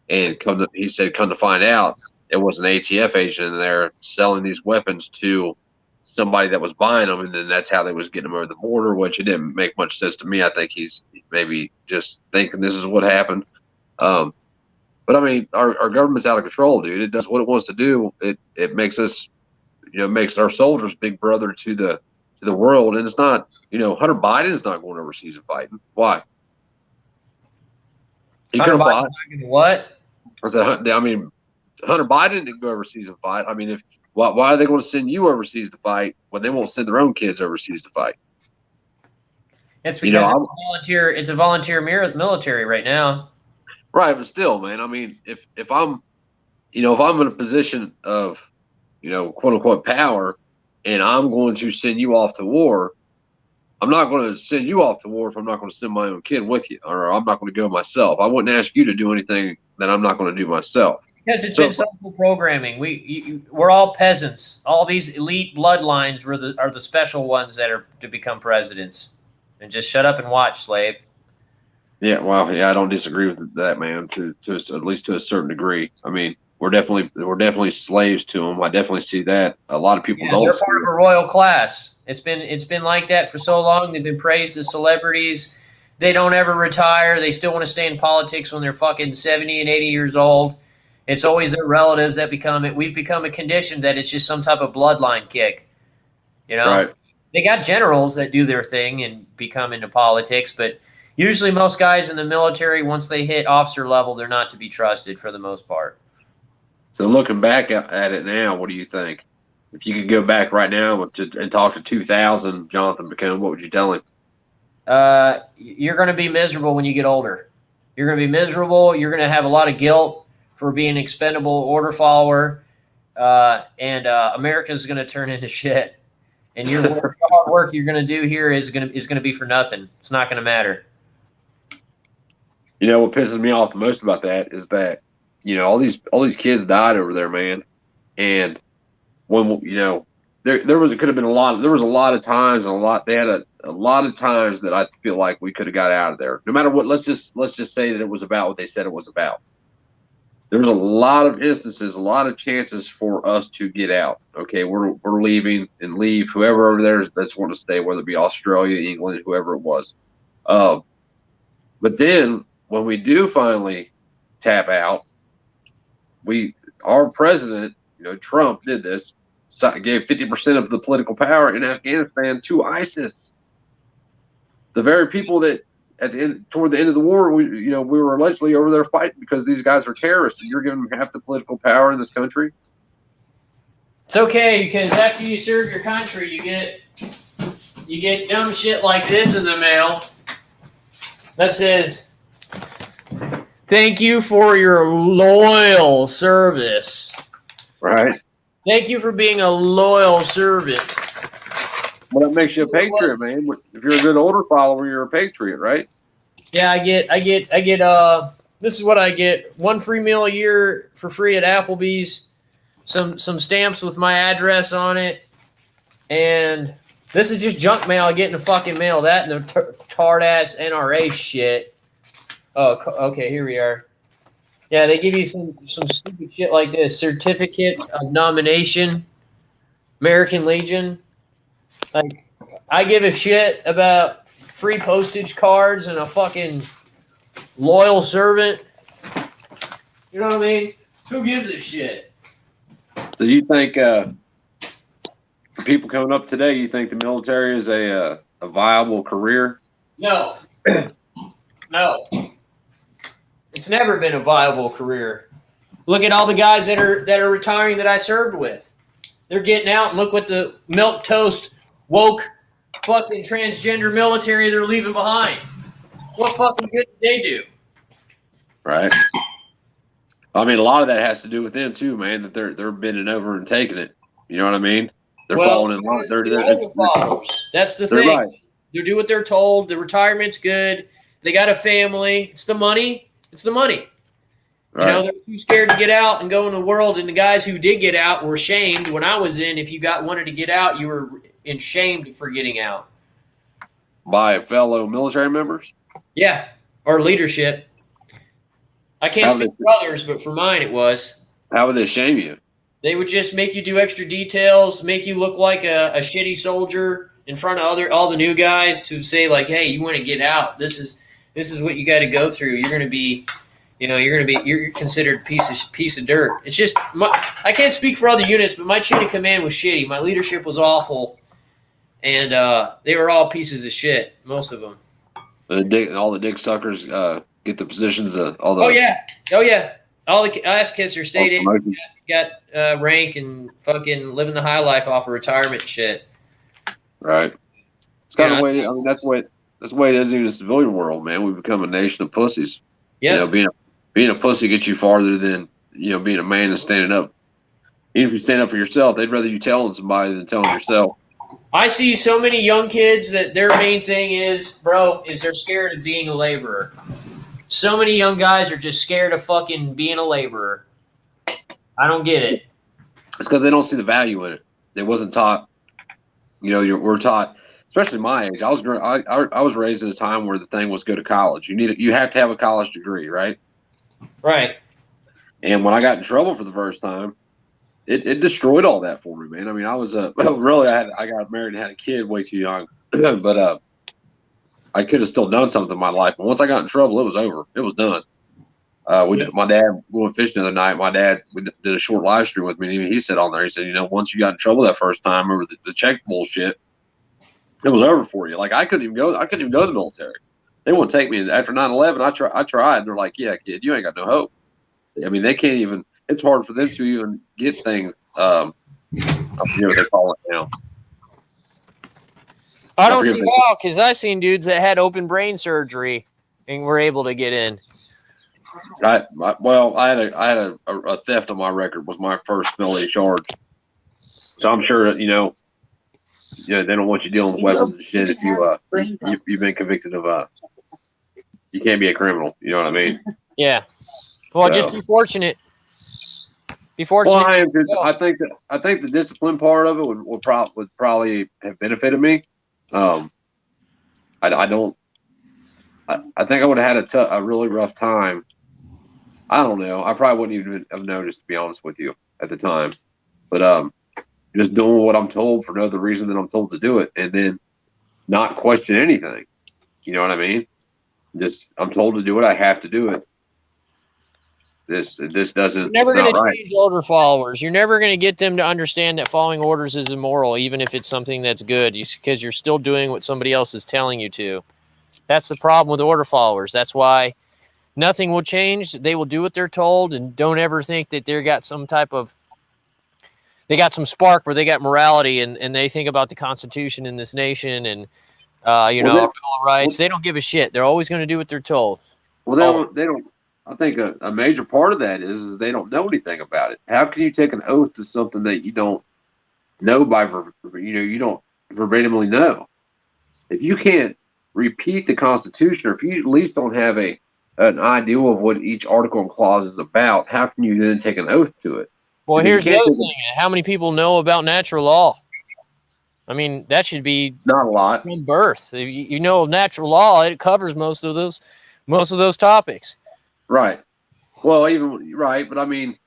And he said, come to find out, it was an ATF agent in there selling these weapons to somebody that was buying them, and then that's how they was getting them over the border. Which it didn't make much sense to me. I think he's maybe just thinking this is what happened. But I mean, our government's out of control, dude. It does what it wants to do. It makes us, makes our soldiers big brother to the world. And it's not, Hunter Biden's not going overseas and fighting. Why? He could have fought. What? Hunter Biden didn't go overseas and fight. I mean, why are they going to send you overseas to fight when they won't send their own kids overseas to fight? It's because it's a volunteer military right now. Right, but still, man. I mean, if I'm in a position of, quote unquote power, and I'm going to send you off to war, I'm not going to send you off to war if I'm not going to send my own kid with you, or I'm not going to go myself. I wouldn't ask you to do anything that I'm not going to do myself. Because it's been social programming. We're all peasants. All these elite bloodlines are the special ones that are to become presidents. And just shut up and watch, slave. Yeah, well, I don't disagree with that, man. To at least to a certain degree. I mean, we're definitely slaves to them. I definitely see that. A lot of people don't. They're part of a royal class. It's been like that for so long. They've been praised as celebrities. They don't ever retire. They still want to stay in politics when they're fucking 70 and 80 years old. It's always their relatives that become it. We've become a condition that it's just some type of bloodline kick. Right. They got generals that do their thing and become into politics, but usually most guys in the military, once they hit officer level, they're not to be trusted for the most part. So looking back at it now, what do you think? If you could go back right now and talk to 2000 Johnathan Piccone, what would you tell him? You're going to be miserable when you get older. You're going to be miserable. You're going to have a lot of guilt for being an expendable order follower. And America's going to turn into shit. And your hard work you're going to do here is going to be for nothing. It's not going to matter. What pisses me off the most about that is that, all these kids died over there, man. And when, there could have been a lot of times they had a lot of times that I feel like we could have got out of there. No matter what, let's just say that it was about what they said it was about. There's a lot of instances, a lot of chances for us to get out. Okay, we're leaving and leave whoever over there that's wanting to stay, whether it be Australia, England, whoever it was. But then when we do finally tap out, our president, Trump did this, gave 50% of the political power in Afghanistan to ISIS. The very people that toward the end of the war, we were allegedly over there fighting because these guys are terrorists, and you're giving them half the political power in this country. It's okay, because after you serve your country, you get dumb shit like this in the mail that says, "Thank you for your loyal service." Right. Thank you for being a loyal servant. Well, that makes you a patriot, man. If you're a good order follower, you're a patriot, right? Yeah, I get, this is what I get. 1 free meal a year for free at Applebee's, some stamps with my address on it, and this is just junk mail I get in the fucking mail. That and the tard-ass NRA shit. Oh, okay, here we are. Yeah, they give you some stupid shit like this: certificate of nomination, American Legion. Like, I give a shit about free postage cards and a fucking loyal servant. You know what I mean? Who gives a shit? So you think for people coming up today, you think the military is a viable career? No, no. It's never been a viable career. Look at all the guys that are retiring that I served with. They're getting out, and look what the milk toast woke fucking transgender military they're leaving behind. What fucking good did they do? Right. I mean, a lot of that has to do with them too, man. That they're bending over and taking it. You know what I mean? They're falling in line. That's the they're thing. right. They do what they're told. The retirement's good. They got a family. It's the money. It's the money. Right. You know, they're too scared to get out and go in the world. And the guys who did get out were shamed. When I was in, if you wanted to get out, you were shamed for getting out. By fellow military members? Yeah, or leadership. I can't speak for others, but for mine it was. How would they shame you? They would just make you do extra details, make you look like a shitty soldier in front of all the new guys to say like, hey, you want to get out. This is what you got to go through. You're going to be, you're considered piece of dirt. It's just, I can't speak for other units, but my chain of command was shitty. My leadership was awful, and they were all pieces of shit, most of them. All the dick suckers get the positions. All the oh yeah. All the ass kisser stayed in, got rank and fucking living the high life off of retirement and shit. Right. It's kind of the way. I mean, that's the way it is in the civilian world, man. We've become a nation of pussies. Yeah. You know, being a pussy gets you farther than being a man and standing up. Even if you stand up for yourself, they'd rather you telling somebody than telling yourself. I see so many young kids that their main thing is they're scared of being a laborer. So many young guys are just scared of fucking being a laborer. I don't get it. It's because they don't see the value in it. They wasn't taught. We're taught, especially my age. I was raised at a time where the thing was go to college. You have to have a college degree, right? Right. And when I got in trouble for the first time, it destroyed all that for me, man. I mean, I was really I got married and had a kid way too young, but I could have still done something in my life. But once I got in trouble, it was over. It was done. My dad, we went fishing the other night. My dad did a short live stream with me. And he said on there, he said, once you got in trouble that first time over the check bullshit, it was over for you. Like I couldn't even go to the military. They wouldn't take me after 9/11. I tried. And they're like, yeah, kid, you ain't got no hope. I mean, they can't even. It's hard for them to even get things. I forget what they call it now. I don't see how, because I've seen dudes that had open brain surgery and were able to get in. I had a theft on my record was my first felony charge. So I'm sure that they don't want you dealing with weapons and shit if you've been convicted of you can't be a criminal. You know what I mean? Yeah. Well, just be fortunate. Be fortunate. Well, I think the discipline part of it would probably have benefited me. I think I would have had a really rough time. I don't know. I probably wouldn't even have noticed, to be honest with you, at the time. But just doing what I'm told for no other reason than I'm told to do it, and then not question anything. You know what I mean? Just I'm told to do it. I have to do it. This doesn't. You're never going right. to change order followers. You're never going to get them to understand that following orders is immoral, even if it's something that's good, because you're still doing what somebody else is telling you to. That's the problem with order followers. That's why nothing will change. They will do what they're told, and don't ever think that they got some spark where they got morality and they think about the Constitution in this nation and Bill of Rights. They don't give a shit. They're always going to do what they're told. Well, they don't. I think a major part of that is they don't know anything about it. How can you take an oath to something that you don't know you don't verbatimly know? If you can't repeat the Constitution, or if you at least don't have an idea of what each article and clause is about, how can you then take an oath to it? Well, here's the other thing. How many people know about natural law? I mean, that should be not a lot. From birth. You know natural law, it covers most of those topics. Right. Well, even right, but I mean,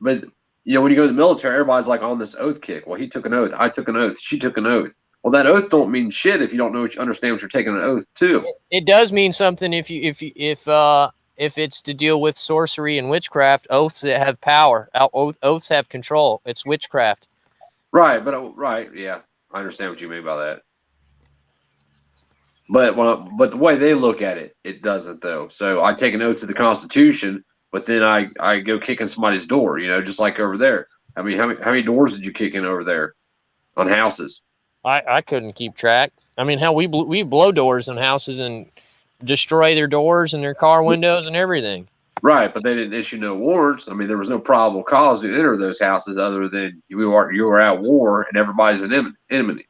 but when you go to the military, everybody's like on this oath kick. Well, he took an oath, I took an oath, she took an oath. Well, that oath don't mean shit if you don't understand what you're taking an oath to. It does mean something if it's to deal with sorcery and witchcraft. Oaths that have power, oaths have control. It's witchcraft. Right, but yeah, I understand what you mean by that. But the way they look at it, it doesn't though. So I take an oath to the Constitution, but then I go kicking somebody's door, just like over there. I mean, how many doors did you kick in over there on houses? I couldn't keep track. I mean, we blow doors on houses and destroy their doors and their car windows and everything. Right, but they didn't issue no warrants. I mean, there was no probable cause to enter those houses other than you were at war and everybody's an enemy.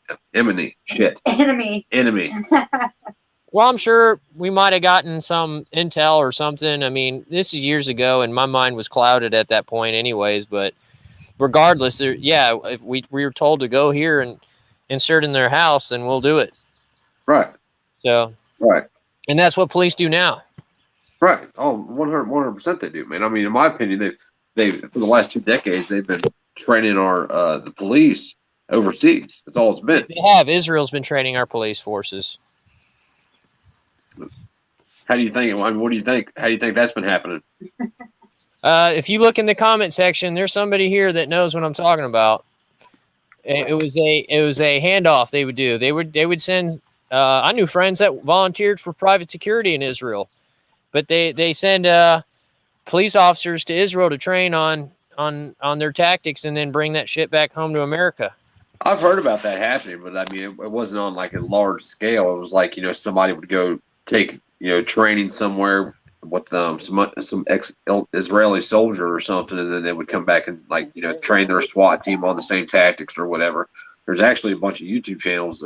Well, I'm sure we might have gotten some intel or something. I mean, this is years ago, and my mind was clouded at that point, anyways. But regardless, if we were told to go here and insert in their house, then we'll do it. Right. So. Right. And that's what police do now. Right. Oh, 100% they do, man. I mean, in my opinion, they for the last 2 decades they've been training the police overseas. That's all it's been. They have. Israel's been training our police forces. How do you think? I mean, what do you think? How do you think that's been happening? If you look in the comment section, there's somebody here that knows what I'm talking about. It was a handoff they would do. They would send. I knew friends that volunteered for private security in Israel, but they send police officers to Israel to train on their tactics and then bring that shit back home to America. I've heard about that happening, but I mean, it wasn't on like a large scale. It was like, somebody would go take, training somewhere with some ex-Israeli soldier or something, and then they would come back and train their SWAT team on the same tactics or whatever. There's actually a bunch of YouTube channels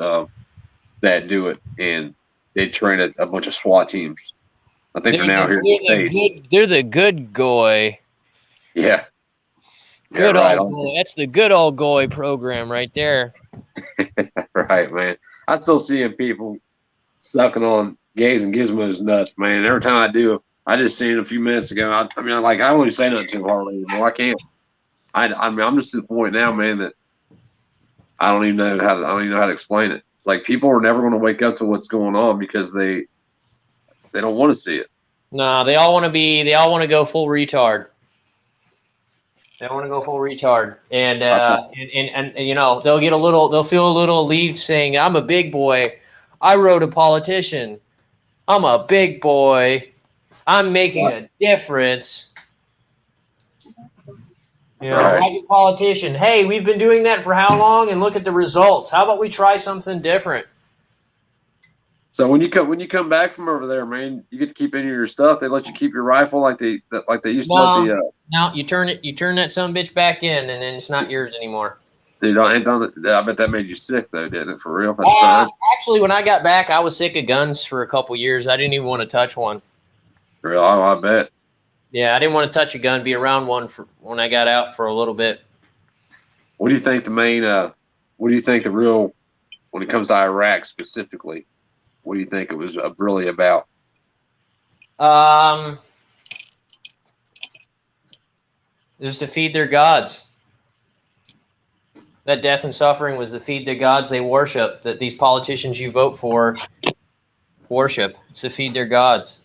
that do it, and they train a bunch of SWAT teams. I think they're now here in the States. They're the good goy. Yeah. Good old goy. That's the good old goy program right there. Right, man. I still seeing people sucking on gays and gizmos nuts, man. Every time I do, I just seen it a few minutes ago. I don't really say nothing too hardly anymore. I can't. I'm just to the point now, man, that I don't even know how to explain it. It's like people are never going to wake up to what's going on because they don't want to see it. No, they all want to go full retard. They want to go full retard, and they'll feel a little relieved saying, "I'm a big boy. I wrote a politician. I'm a big boy. I'm making a difference." Right. Like a politician. Hey, we've been doing that for how long? And look at the results. How about we try something different? So when you come back from over there, man, you get to keep any of your stuff. They let you keep your rifle like they used to let the. No, you turn that son of a bitch back in, and then it's not yours anymore. Dude, I bet that made you sick though, didn't it? For real? Actually, when I got back, I was sick of guns for a couple years. I didn't even want to touch one. Real? I bet. Yeah, I didn't want to touch a gun, be around one for when I got out for a little bit. What do you think the real, when it comes to Iraq specifically, what do you think it was really about? It was to feed their gods. That death and suffering was to feed the gods they worship, that these politicians you vote for worship. It's to feed their gods.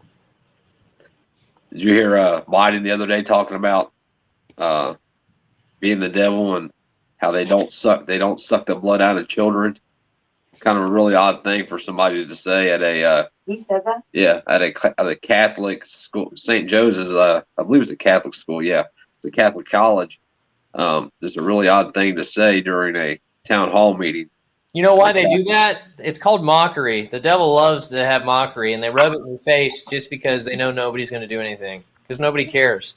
Did you hear Biden the other day talking about being the devil and how they don't suck the blood out of children? Kind of a really odd thing for somebody to say at a. He said that? Yeah, at a Catholic school, St. Joseph's. I believe it's a Catholic school. Yeah, it's a Catholic college. Just a really odd thing to say during a town hall meeting. You know why they do that? It's called mockery. The devil loves to have mockery, and they rub it in your face just because they know nobody's going to do anything, because nobody cares.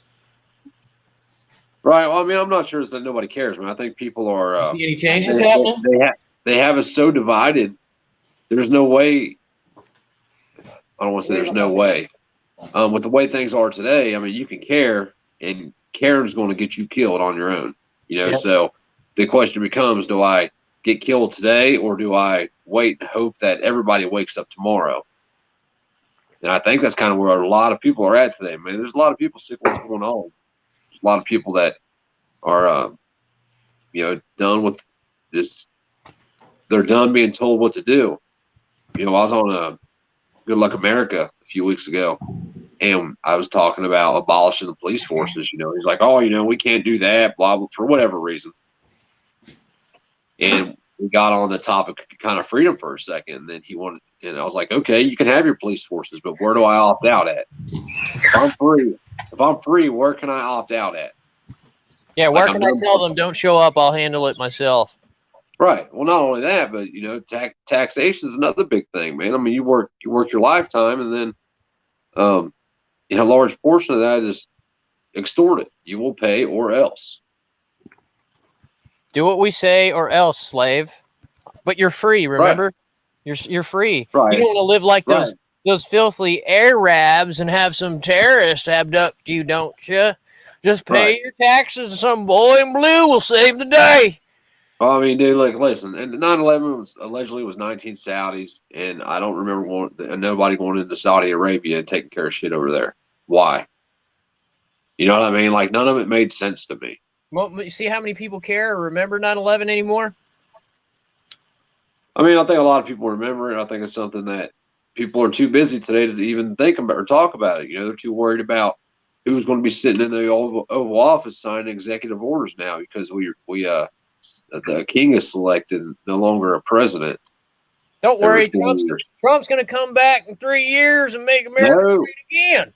Right. Well, I mean, I'm not sure that nobody cares, man. I think people are. See any changes happening? They have us so divided. There's no way. I don't want to say there's no way. With the way things are today, I mean, you can care, and caring's going to get you killed on your own. Yep. So the question becomes: do I get killed today, or do I wait and hope that everybody wakes up tomorrow? And I think that's kind of where a lot of people are at today, man. There's a lot of people sick of what's going on. There's a lot of people that are, done with just, they're done being told what to do. I was on Good Luck America a few weeks ago, and I was talking about abolishing the police forces. He's like, oh, we can't do that, blah, blah, for whatever reason. And we got on the topic of kind of freedom for a second. And then and I was like, okay, you can have your police forces, but where do I opt out at? If I'm free, where can I opt out at? Yeah, where can I tell them don't show up? I'll handle it myself. Right. Well, not only that, but taxation is another big thing, man. I mean, you work your lifetime, and then a large portion of that is extorted. You will pay or else. Do what we say or else, slave. But you're free, remember? Right. You're free. Right. You don't want to live like those filthy Arabs and have some terrorists abduct you, don't you? Just pay your taxes and some boy in blue will save the day. Well, I mean, dude, listen, and 9/11 allegedly was 19 Saudis, and I don't remember nobody going into Saudi Arabia and taking care of shit over there. Why? You know what I mean? Like, none of it made sense to me. Well, you see how many people care or remember 9/11 anymore? I mean, I think a lot of people remember it. I think it's something that people are too busy today to even think about or talk about it. They're too worried about who's going to be sitting in the Oval Office signing executive orders now because the king is selected, no longer a president. Don't worry, Trump's going to come back in 3 years and make America great again.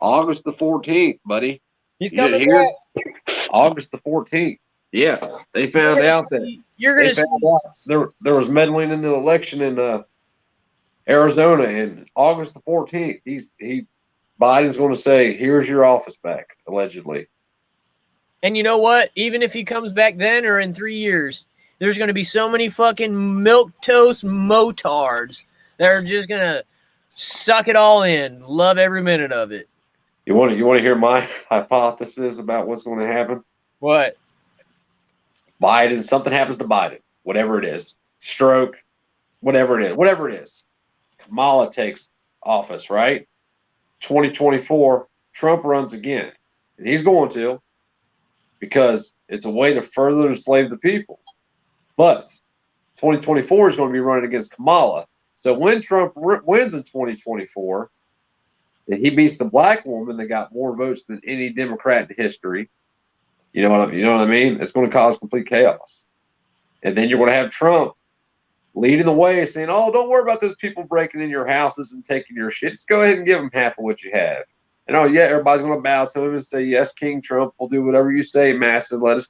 August the 14th, buddy. He's coming back. August the 14th. Yeah, they found out that there was meddling in the election in Arizona, and August the 14th, Biden's going to say, "Here's your office back," allegedly. And you know what? Even if he comes back then or in 3 years, there's going to be so many fucking milquetoast motards that are just going to suck it all in, love every minute of it. You want to hear my hypothesis about what's going to happen? What? Biden, something happens to Biden, whatever it is, stroke, whatever it is. Kamala takes office, right? 2024, Trump runs again. And he's going to, because it's a way to further enslave the people. But 2024 is going to be running against Kamala. So when Trump wins in 2024, and he beats the black woman that got more votes than any Democrat in history, you know what I mean? It's going to cause complete chaos. And then you're going to have Trump leading the way, saying, "Oh, don't worry about those people breaking in your houses and taking your shit. Just go ahead and give them half of what you have." And everybody's going to bow to him and say, "Yes, King Trump, we'll do whatever you say, massive. Let us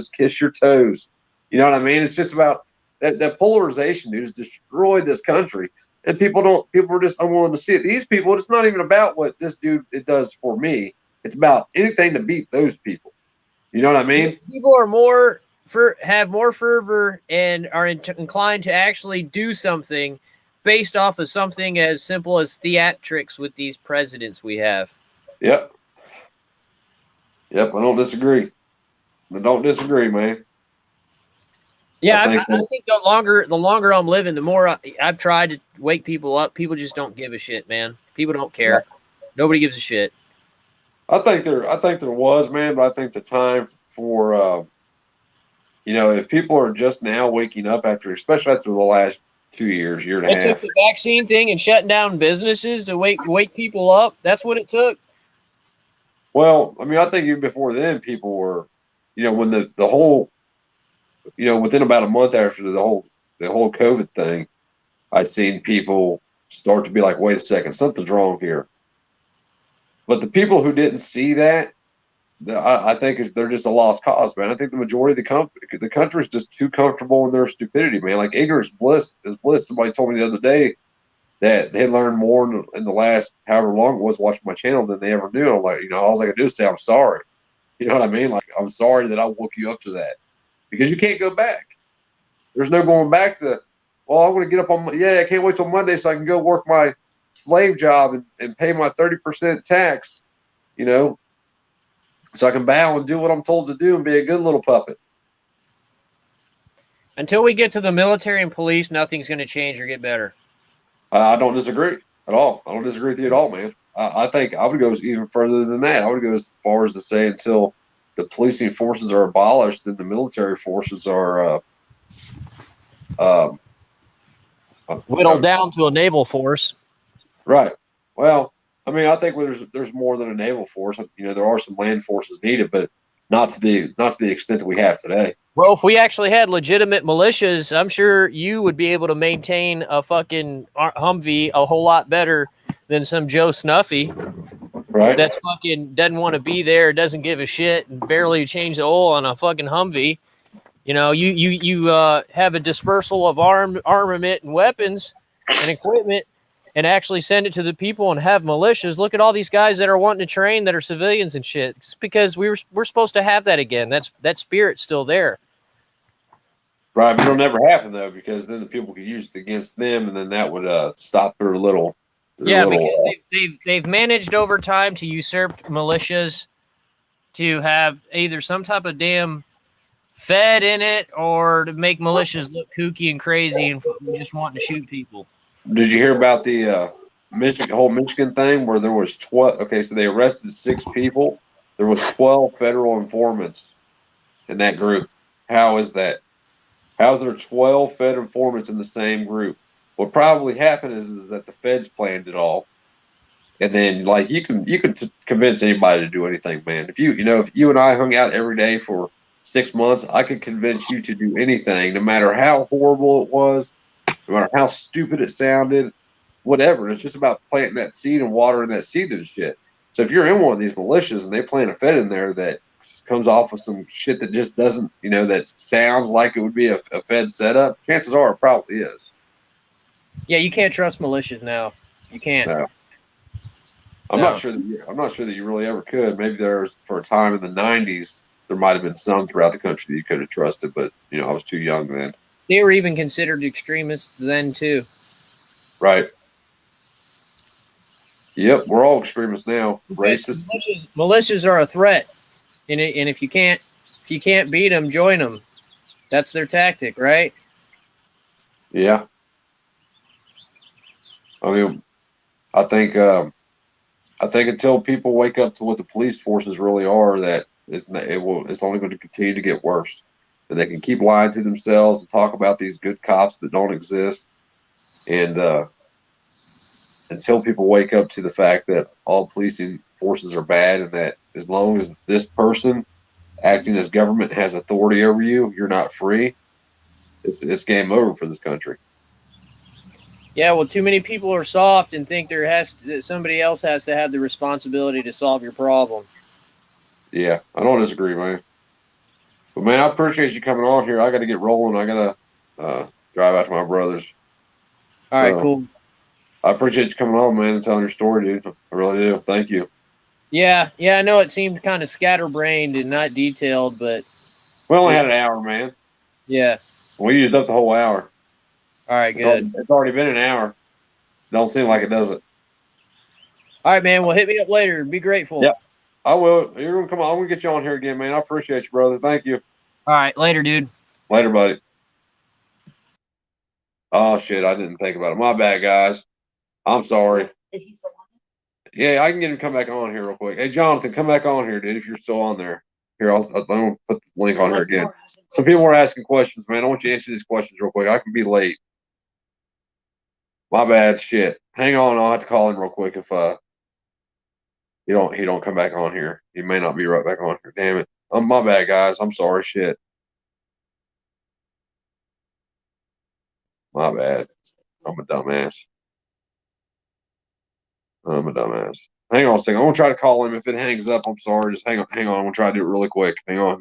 kiss your toes." You know what I mean? It's just about that polarization, dude, has destroyed this country. And people are just unwilling to see it. These people, it's not even about what this dude it does for me. It's about anything to beat those people. You know what I mean? People are have more fervor and are inclined to actually do something based off of something as simple as theatrics with these presidents we have. Yep, I don't disagree. Man. Yeah, I think the longer I'm living, the more I've tried to wake people up. People just don't give a shit, man. People don't care. Nobody gives a shit. I think there was, man, but I think the time for if people are just now waking up especially after the last 2 years, year and a half. It took the vaccine thing and shutting down businesses to wake people up. That's what it took. Well, I mean, I think even before then, people were, when the whole, within about a month after the whole COVID thing, I've seen people start to be like, wait a second, something's wrong here. But the people who didn't see that, I think they're just a lost cause, man. I think the majority of the country is just too comfortable in their stupidity, man. Like, ignorance is bliss. Somebody told me the other day that they learned more in the last however long it was watching my channel than they ever knew. I'm like, all I can do is say I'm sorry. You know what I mean? Like, I'm sorry that I woke you up to that, because you can't go back. There's no going back to, well, I'm going to get up I can't wait till Monday so I can go work my slave job and pay my 30% tax, so I can bow and do what I'm told to do and be a good little puppet. Until we get to the military and police, nothing's going to change or get better. I don't disagree. at all. I don't disagree with you at all, man. I think I would go even further than that. I would go as far as to say until the policing forces are abolished, then the military forces are um, Whittled down to a naval force. right. Well, I mean, I think there's more than a naval force. You know, there are some land forces needed, but not to the extent that we have today. Well, if we actually had legitimate militias, I'm sure you would be able to maintain a fucking Humvee a whole lot better than some Joe Snuffy Right. that's fucking doesn't want to be there, doesn't give a shit, and barely change the oil on a fucking Humvee. You know, you have a dispersal of armament and weapons and equipment, and actually send it to the people and have militias. Look at all these guys that are wanting to train that are civilians and shit. It's because we're supposed to have that again. That spirit's still there. Right, but it'll never happen though, because then the people could use it against them, and then that would stop their little. Because they've managed over time to usurp militias to have either some type of damn Fed in it or to make militias look kooky and crazy and just wanting to shoot people. Did you hear about the whole Michigan thing where there was 12? Okay, so they arrested 6 people. There was 12 federal informants in that group. How is that? How is there 12 Fed informants in the same group? What probably happened is that the feds planned it all, and then like you can convince anybody to do anything, man. If you and I hung out every day for 6 months, I could convince you to do anything, no matter how horrible it was, no matter how stupid it sounded, whatever. It's just about planting that seed and watering that seed and shit. So if you're in one of these militias and they plant a Fed in there that comes off with some shit that just doesn't, that sounds like it would be a Fed setup, chances are it probably is. Yeah, you can't trust militias now. You can't. No. I'm not sure that you really ever could. Maybe there's for a time in the '90s there might have been some throughout the country that you could have trusted, but I was too young then. They were even considered extremists then too. Right. Yep, we're all extremists now. Racist. Militias are a threat, and if you can't beat them, join them. That's their tactic, right? Yeah. I mean, I think until people wake up to what the police forces really are, that it's only going to continue to get worse, and they can keep lying to themselves and talk about these good cops that don't exist, and until people wake up to the fact that all policing forces are bad, and that as long as this person acting as government has authority over you, you're not free. It's game over for this country. Yeah, well, too many people are soft and think somebody else has to have the responsibility to solve your problem. Yeah, I don't disagree, man. But man, I appreciate you coming on here. I got to get rolling. I got to drive out to my brother's. All right, cool. I appreciate you coming on, man, and telling your story, dude. I really do. Thank you. Yeah, I know it seemed kind of scatterbrained and not detailed, but we only had an hour, man. Yeah. We used up the whole hour. All right, good. It's already been an hour. Don't seem like it does it. All right, man. Well, hit me up later. Be grateful. Yep. I will. You're gonna come on. I'm gonna get you on here again, man. I appreciate you, brother. Thank you. All right, later, dude. Later, buddy. Oh shit, I didn't think about it. My bad, guys. I'm sorry. Is he still on? Yeah, I can get him to come back on here real quick. Hey, Jonathan, come back on here, dude. If you're still on there, here I'm gonna put the link on here again. Some people are asking questions, man. I want you to answer these questions real quick. I can be late. My bad. Shit. Hang on. I'll have to call him real quick if he don't come back on here. He may not be right back on here. Damn it. My bad, guys. I'm sorry. Shit. My bad. I'm a dumbass. Hang on a second. I'm gonna try to call him. If it hangs up, I'm sorry. Just hang on. I'm gonna try to do it really quick. Hang on.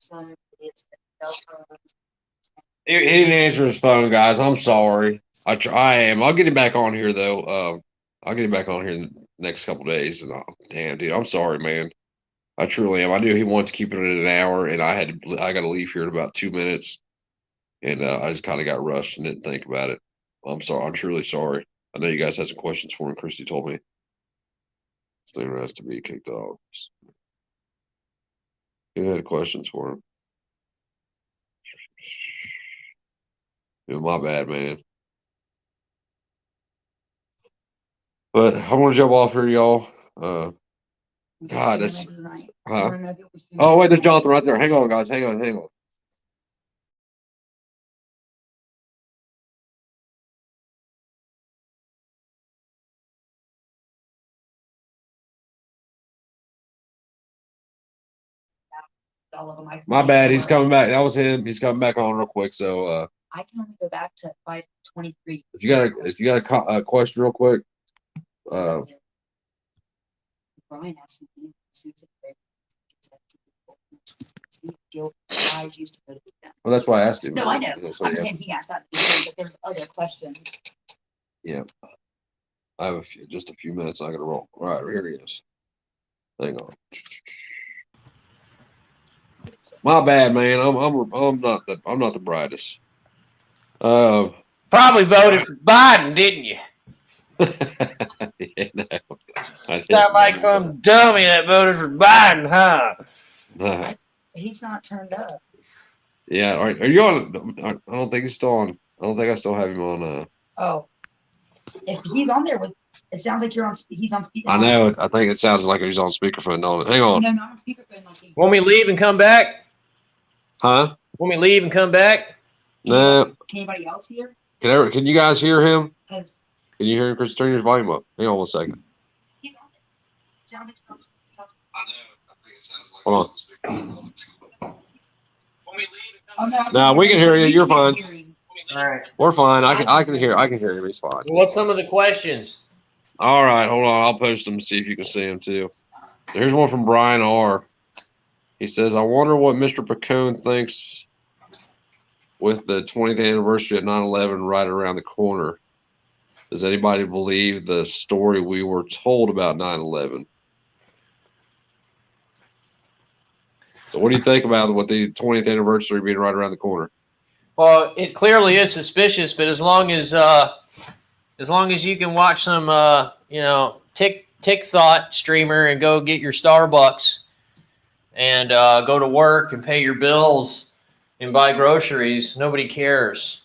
So it's the cell phone. He didn't answer his phone, guys. I'm sorry. I am. I'll get him back on here though. I'll get him back on here in the next couple days. And damn, dude, I'm sorry, man. I truly am. I knew he wanted to keep it at an hour, and I got to leave here in about 2 minutes, and I just kind of got rushed and didn't think about it. I'm sorry. I'm truly sorry. I know you guys had some questions for him. Christy told me. This thing has to be kicked off. Who had questions for him? My bad, man. But I'm gonna jump off here, y'all. God, that's huh? Oh wait, there's Johnathan right there. Hang on, guys. Hang on. All of them. My bad. He's coming back. That was him. He's coming back on real quick. So I can only go back to 5:23. if you got a question real quick, Brian asked me. Well, that's why I asked him. No, I know. So, I'm saying he asked that, but there's other questions. Yeah. I have just a few minutes. I gotta roll. All right, here he is. Hang on. My bad, man. I'm not the brightest. Probably voted for Biden, didn't you? Yeah, no, Sound like some dummy that voted for Biden, huh? He's not turned up. Yeah, are you on? I don't think he's still on. I don't think I still have him on. Oh, if he's on there with, it sounds like you're on. He's on speaker. I know. I think it sounds like he's on speakerphone, don't it? Hang on. No, not on speakerphone. Want me to leave and come back? Huh? Want me to leave and come back? No. Can anybody else hear? Can you guys hear him? Can Because you hear him, Chris? Turn your volume up. Hang on 1 second. he's on there. Sounds like you're on speakerphone. I know. I think it sounds like. Hold on. Oh, no, No, we can hear you. You're fine. All right. We're fine. I can hear him. He's fine. What's some of the questions? All right, hold on. I'll post them to see if you can see them too. So here's one from Brian R. He says, I wonder what Mr. Piccone thinks with the 20th anniversary at 9/11 right around the corner. Does anybody believe the story we were told about 9/11? So what do you think about with the 20th anniversary being right around the corner? Well, it clearly is suspicious, but as long as you can watch some Tick Thought streamer and go get your Starbucks and go to work and pay your bills and buy groceries, nobody cares.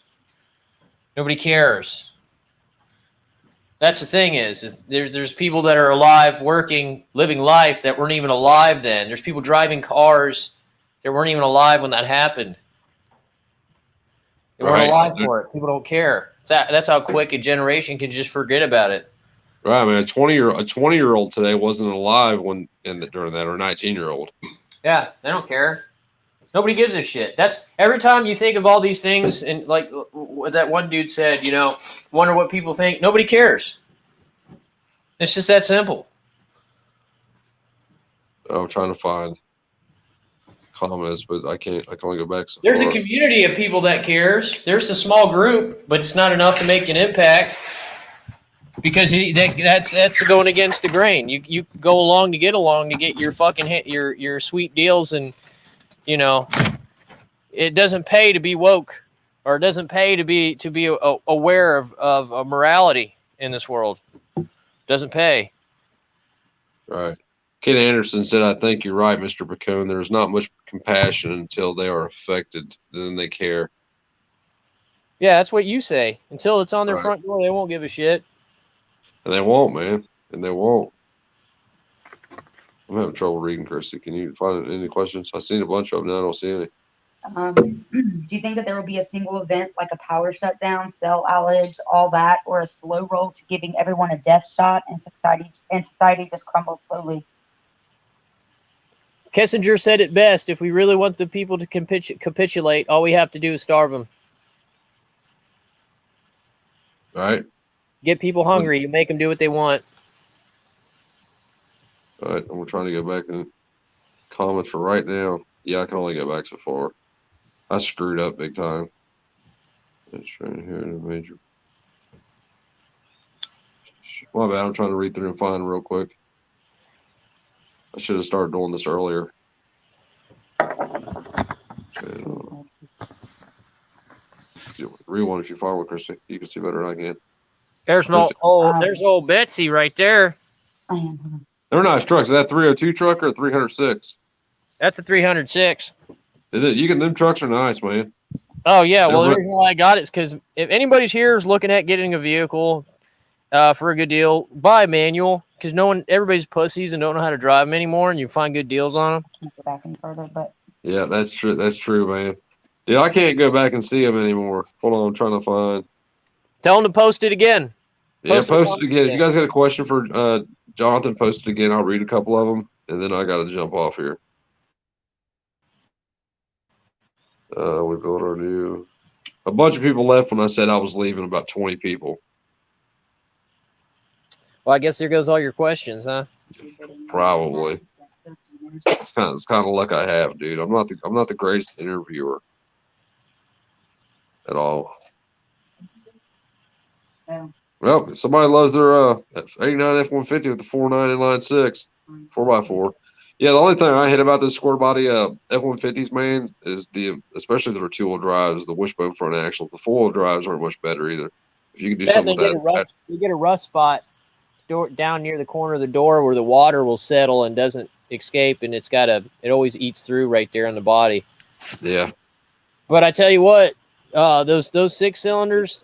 Nobody cares. That's the thing is there's people that are alive, working, living life that weren't even alive then. There's people driving cars that weren't even alive when that happened. They weren't alive for it. People don't care. That's how quick a generation can just forget about it. Right, man. A 20-year-old today wasn't alive during that, or a 19-year-old. Yeah, they don't care. Nobody gives a shit. That's every time you think of all these things, and like what that one dude said, wonder what people think. Nobody cares. It's just that simple. I'm trying to find comments, but I can't. I can only go back so There's far. a community of people that cares. There's a small group, but it's not enough to make an impact because that's going against the grain. You go along to get your fucking your sweet deals, and it doesn't pay to be woke, or it doesn't pay to be aware of morality in this world. Doesn't pay. Right. Ken Anderson said, I think you're right, Mr. Piccone. There is not much compassion until they are affected. Then they care. Yeah, that's what you say. Until it's on their Right. front door, they won't give a shit. And they won't, man. And they won't. I'm having trouble reading, Christy. Can you find any questions? I've seen a bunch of them. Now I don't see any. Do you think that there will be a single event like a power shutdown, cell outage, all that, or a slow roll to giving everyone a death shot and society just crumbles slowly? Kissinger said it best. If we really want the people to capitulate, all we have to do is starve them. Right. Get people hungry. You make them do what they want. All right. I'm trying to go back and comment for right now. Yeah, I can only go back so far. I screwed up big time. It's right here in the major. My bad. I'm trying to read through and find real quick. I should have started doing this earlier. Read one if you follow with Christy. You can see better than I can. There's there's old Betsy right there. They're nice trucks. Is that 302 truck or 306? That's a 306. Is it? Them trucks are nice, man. Oh yeah. Well, the reason why I got it is because if anybody's here is looking at getting a vehicle for a good deal, buy a manual because everybody's pussies and don't know how to drive them anymore, and you find good deals on them. Can't go back any further, but Yeah, that's true. That's true, man. Yeah, I can't go back and see them anymore. Hold on, I'm trying to find. Tell them to post it again. Post it again. If you guys got a question for Johnathan, post it again. I'll read a couple of them, and then I got to jump off here. We built our new. A bunch of people left when I said I was leaving. About 20 people. Well, I guess there goes all your questions, huh? Probably. It's kind of luck I have, dude. I'm not the greatest interviewer at all. Yeah. Well, somebody loves their 89 F-150 with the 4.9 inline 6 4x4. Yeah, the only thing I hate about this square body F-150s, man, is especially the two-wheel drives, the wishbone front axle. The four-wheel drives aren't much better either. If you can do something with that, you get a rust spot down near the corner of the door where the water will settle and doesn't escape, and it always eats through right there on the body. Yeah. But I tell you what, those 6 cylinders,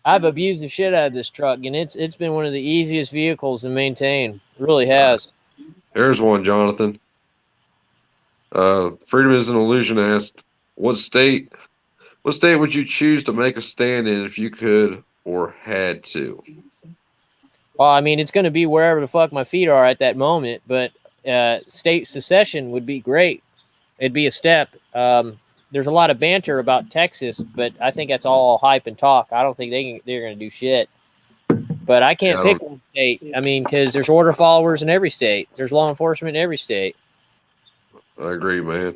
I've abused the shit out of this truck, and it's been one of the easiest vehicles to maintain. It really has. There's one, Johnathan. Freedom is an Illusion asked, what state would you choose to make a stand in if you could or had to? Well, I mean, it's going to be wherever the fuck my feet are at that moment, but state secession would be great. It'd be a step. There's a lot of banter about Texas, but I think that's all hype and talk. I don't think they're going to do shit. But I can't pick one state. I mean, because there's order followers in every state. There's law enforcement in every state. I agree, man.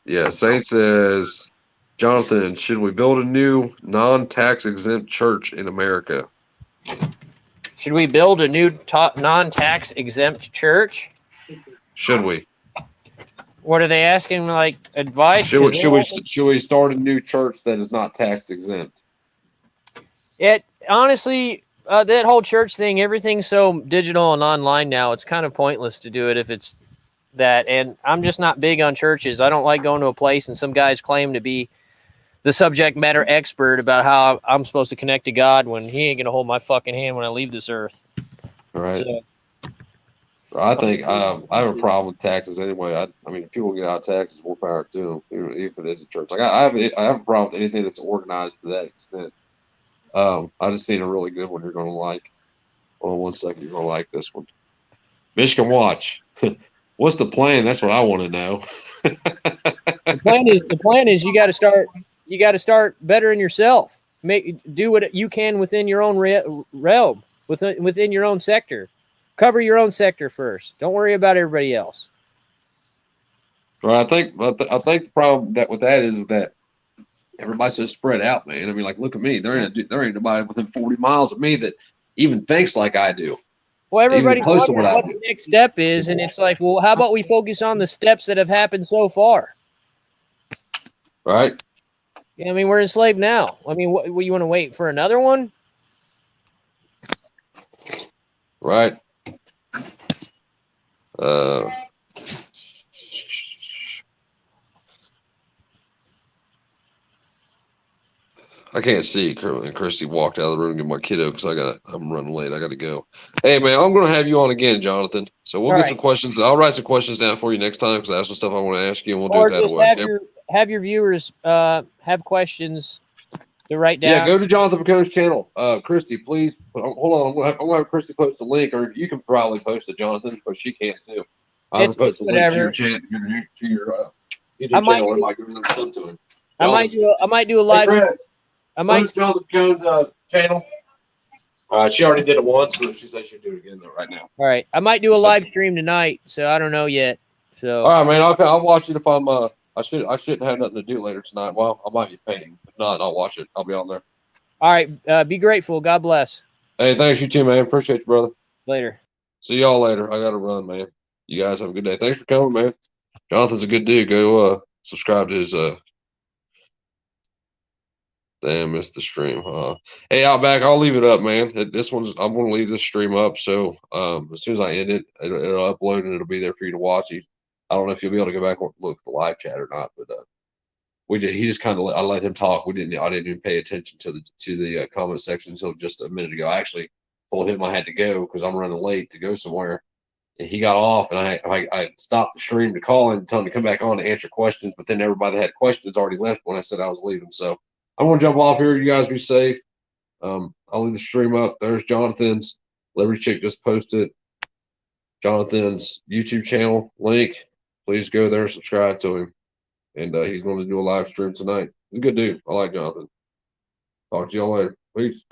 Yeah, Saint says, Johnathan, should we build a new non-tax exempt church in America? Should we build a new non-tax exempt church? Should we? What are they asking? Like advice? Should we start a new church that is not tax exempt? It honestly, that whole church thing, everything's so digital and online now. It's kind of pointless to do it if it's that. And I'm just not big on churches. I don't like going to a place and some guys claim to be the subject matter expert about how I'm supposed to connect to God when he ain't gonna hold my fucking hand when I leave this earth. Right. So, I think I have a problem with taxes anyway. I mean, if people get out of taxes, more power to them, even if it is a church. Like I have a problem with anything that's organized to that extent. I just seen a really good one you're going to like. Hold on 1 second, you're going to like this one. Michigan Watch. What's the plan? That's what I want to know. the plan is you got to start bettering yourself. Do what you can within your own realm, within your own sector. Cover your own sector first. Don't worry about everybody else. Right. I think the problem with that is that everybody's so spread out, man. I mean, like, look at me. There ain't nobody within 40 miles of me that even thinks like I do. Well, everybody's wondering what the next step is, and it's like, well, how about we focus on the steps that have happened so far? Right. Yeah, I mean, we're enslaved now. I mean, what you want to wait for another one? Right. I can't see. And Christy walked out of the room and get my kiddo because I'm running late. I got to go. Hey, man, I'm going to have you on again, Johnathan. So we'll get some questions. I'll write some questions down for you next time because I have some stuff I want to ask you, and we'll do it that way. Have your viewers have questions to write down. Yeah, go to Johnathan Piccone's channel. Christy, please. Hold on. I'm going to have Christy post a link, or you can probably post it, Johnathan, but she can't too. I'll post a link to your channel, to your YouTube channel. I might do a live. I might Johnathan Piccone's channel. She already did it once, so she said she'd do it again right now. All right, I might do a live stream tonight, so I don't know yet. So, All right, man. I'll watch it if I'm I shouldn't have nothing to do later tonight. Well, I might be painting. If not, I'll watch it. I'll be on there. all right. Be grateful. God bless. Hey, thanks you too, man. Appreciate you, brother. Later. See y'all later. I gotta run, man. You guys have a good day. Thanks for coming, man. Jonathan's a good dude. Go subscribe to his damn, missed the stream. Hey, Outback, I'll leave it up, man. I'm gonna leave this stream up. So as soon as I end it, it'll upload and it'll be there for you to watch. I don't know if you'll be able to go back and look at the live chat or not, but he just kind of I let him talk. I didn't even pay attention to the comment section until just a minute ago. I actually told him I had to go because I'm running late to go somewhere. And he got off, and I stopped the stream to call him and tell him to come back on to answer questions. But then everybody that had questions already left when I said I was leaving. So I'm gonna jump off here. You guys be safe. I'll leave the stream up. There's Jonathan's Liberty Chick just posted Jonathan's YouTube channel link. Please go there and subscribe to him. And he's going to do a live stream tonight. He's a good dude. I like Jonathan. Talk to y'all later. Peace.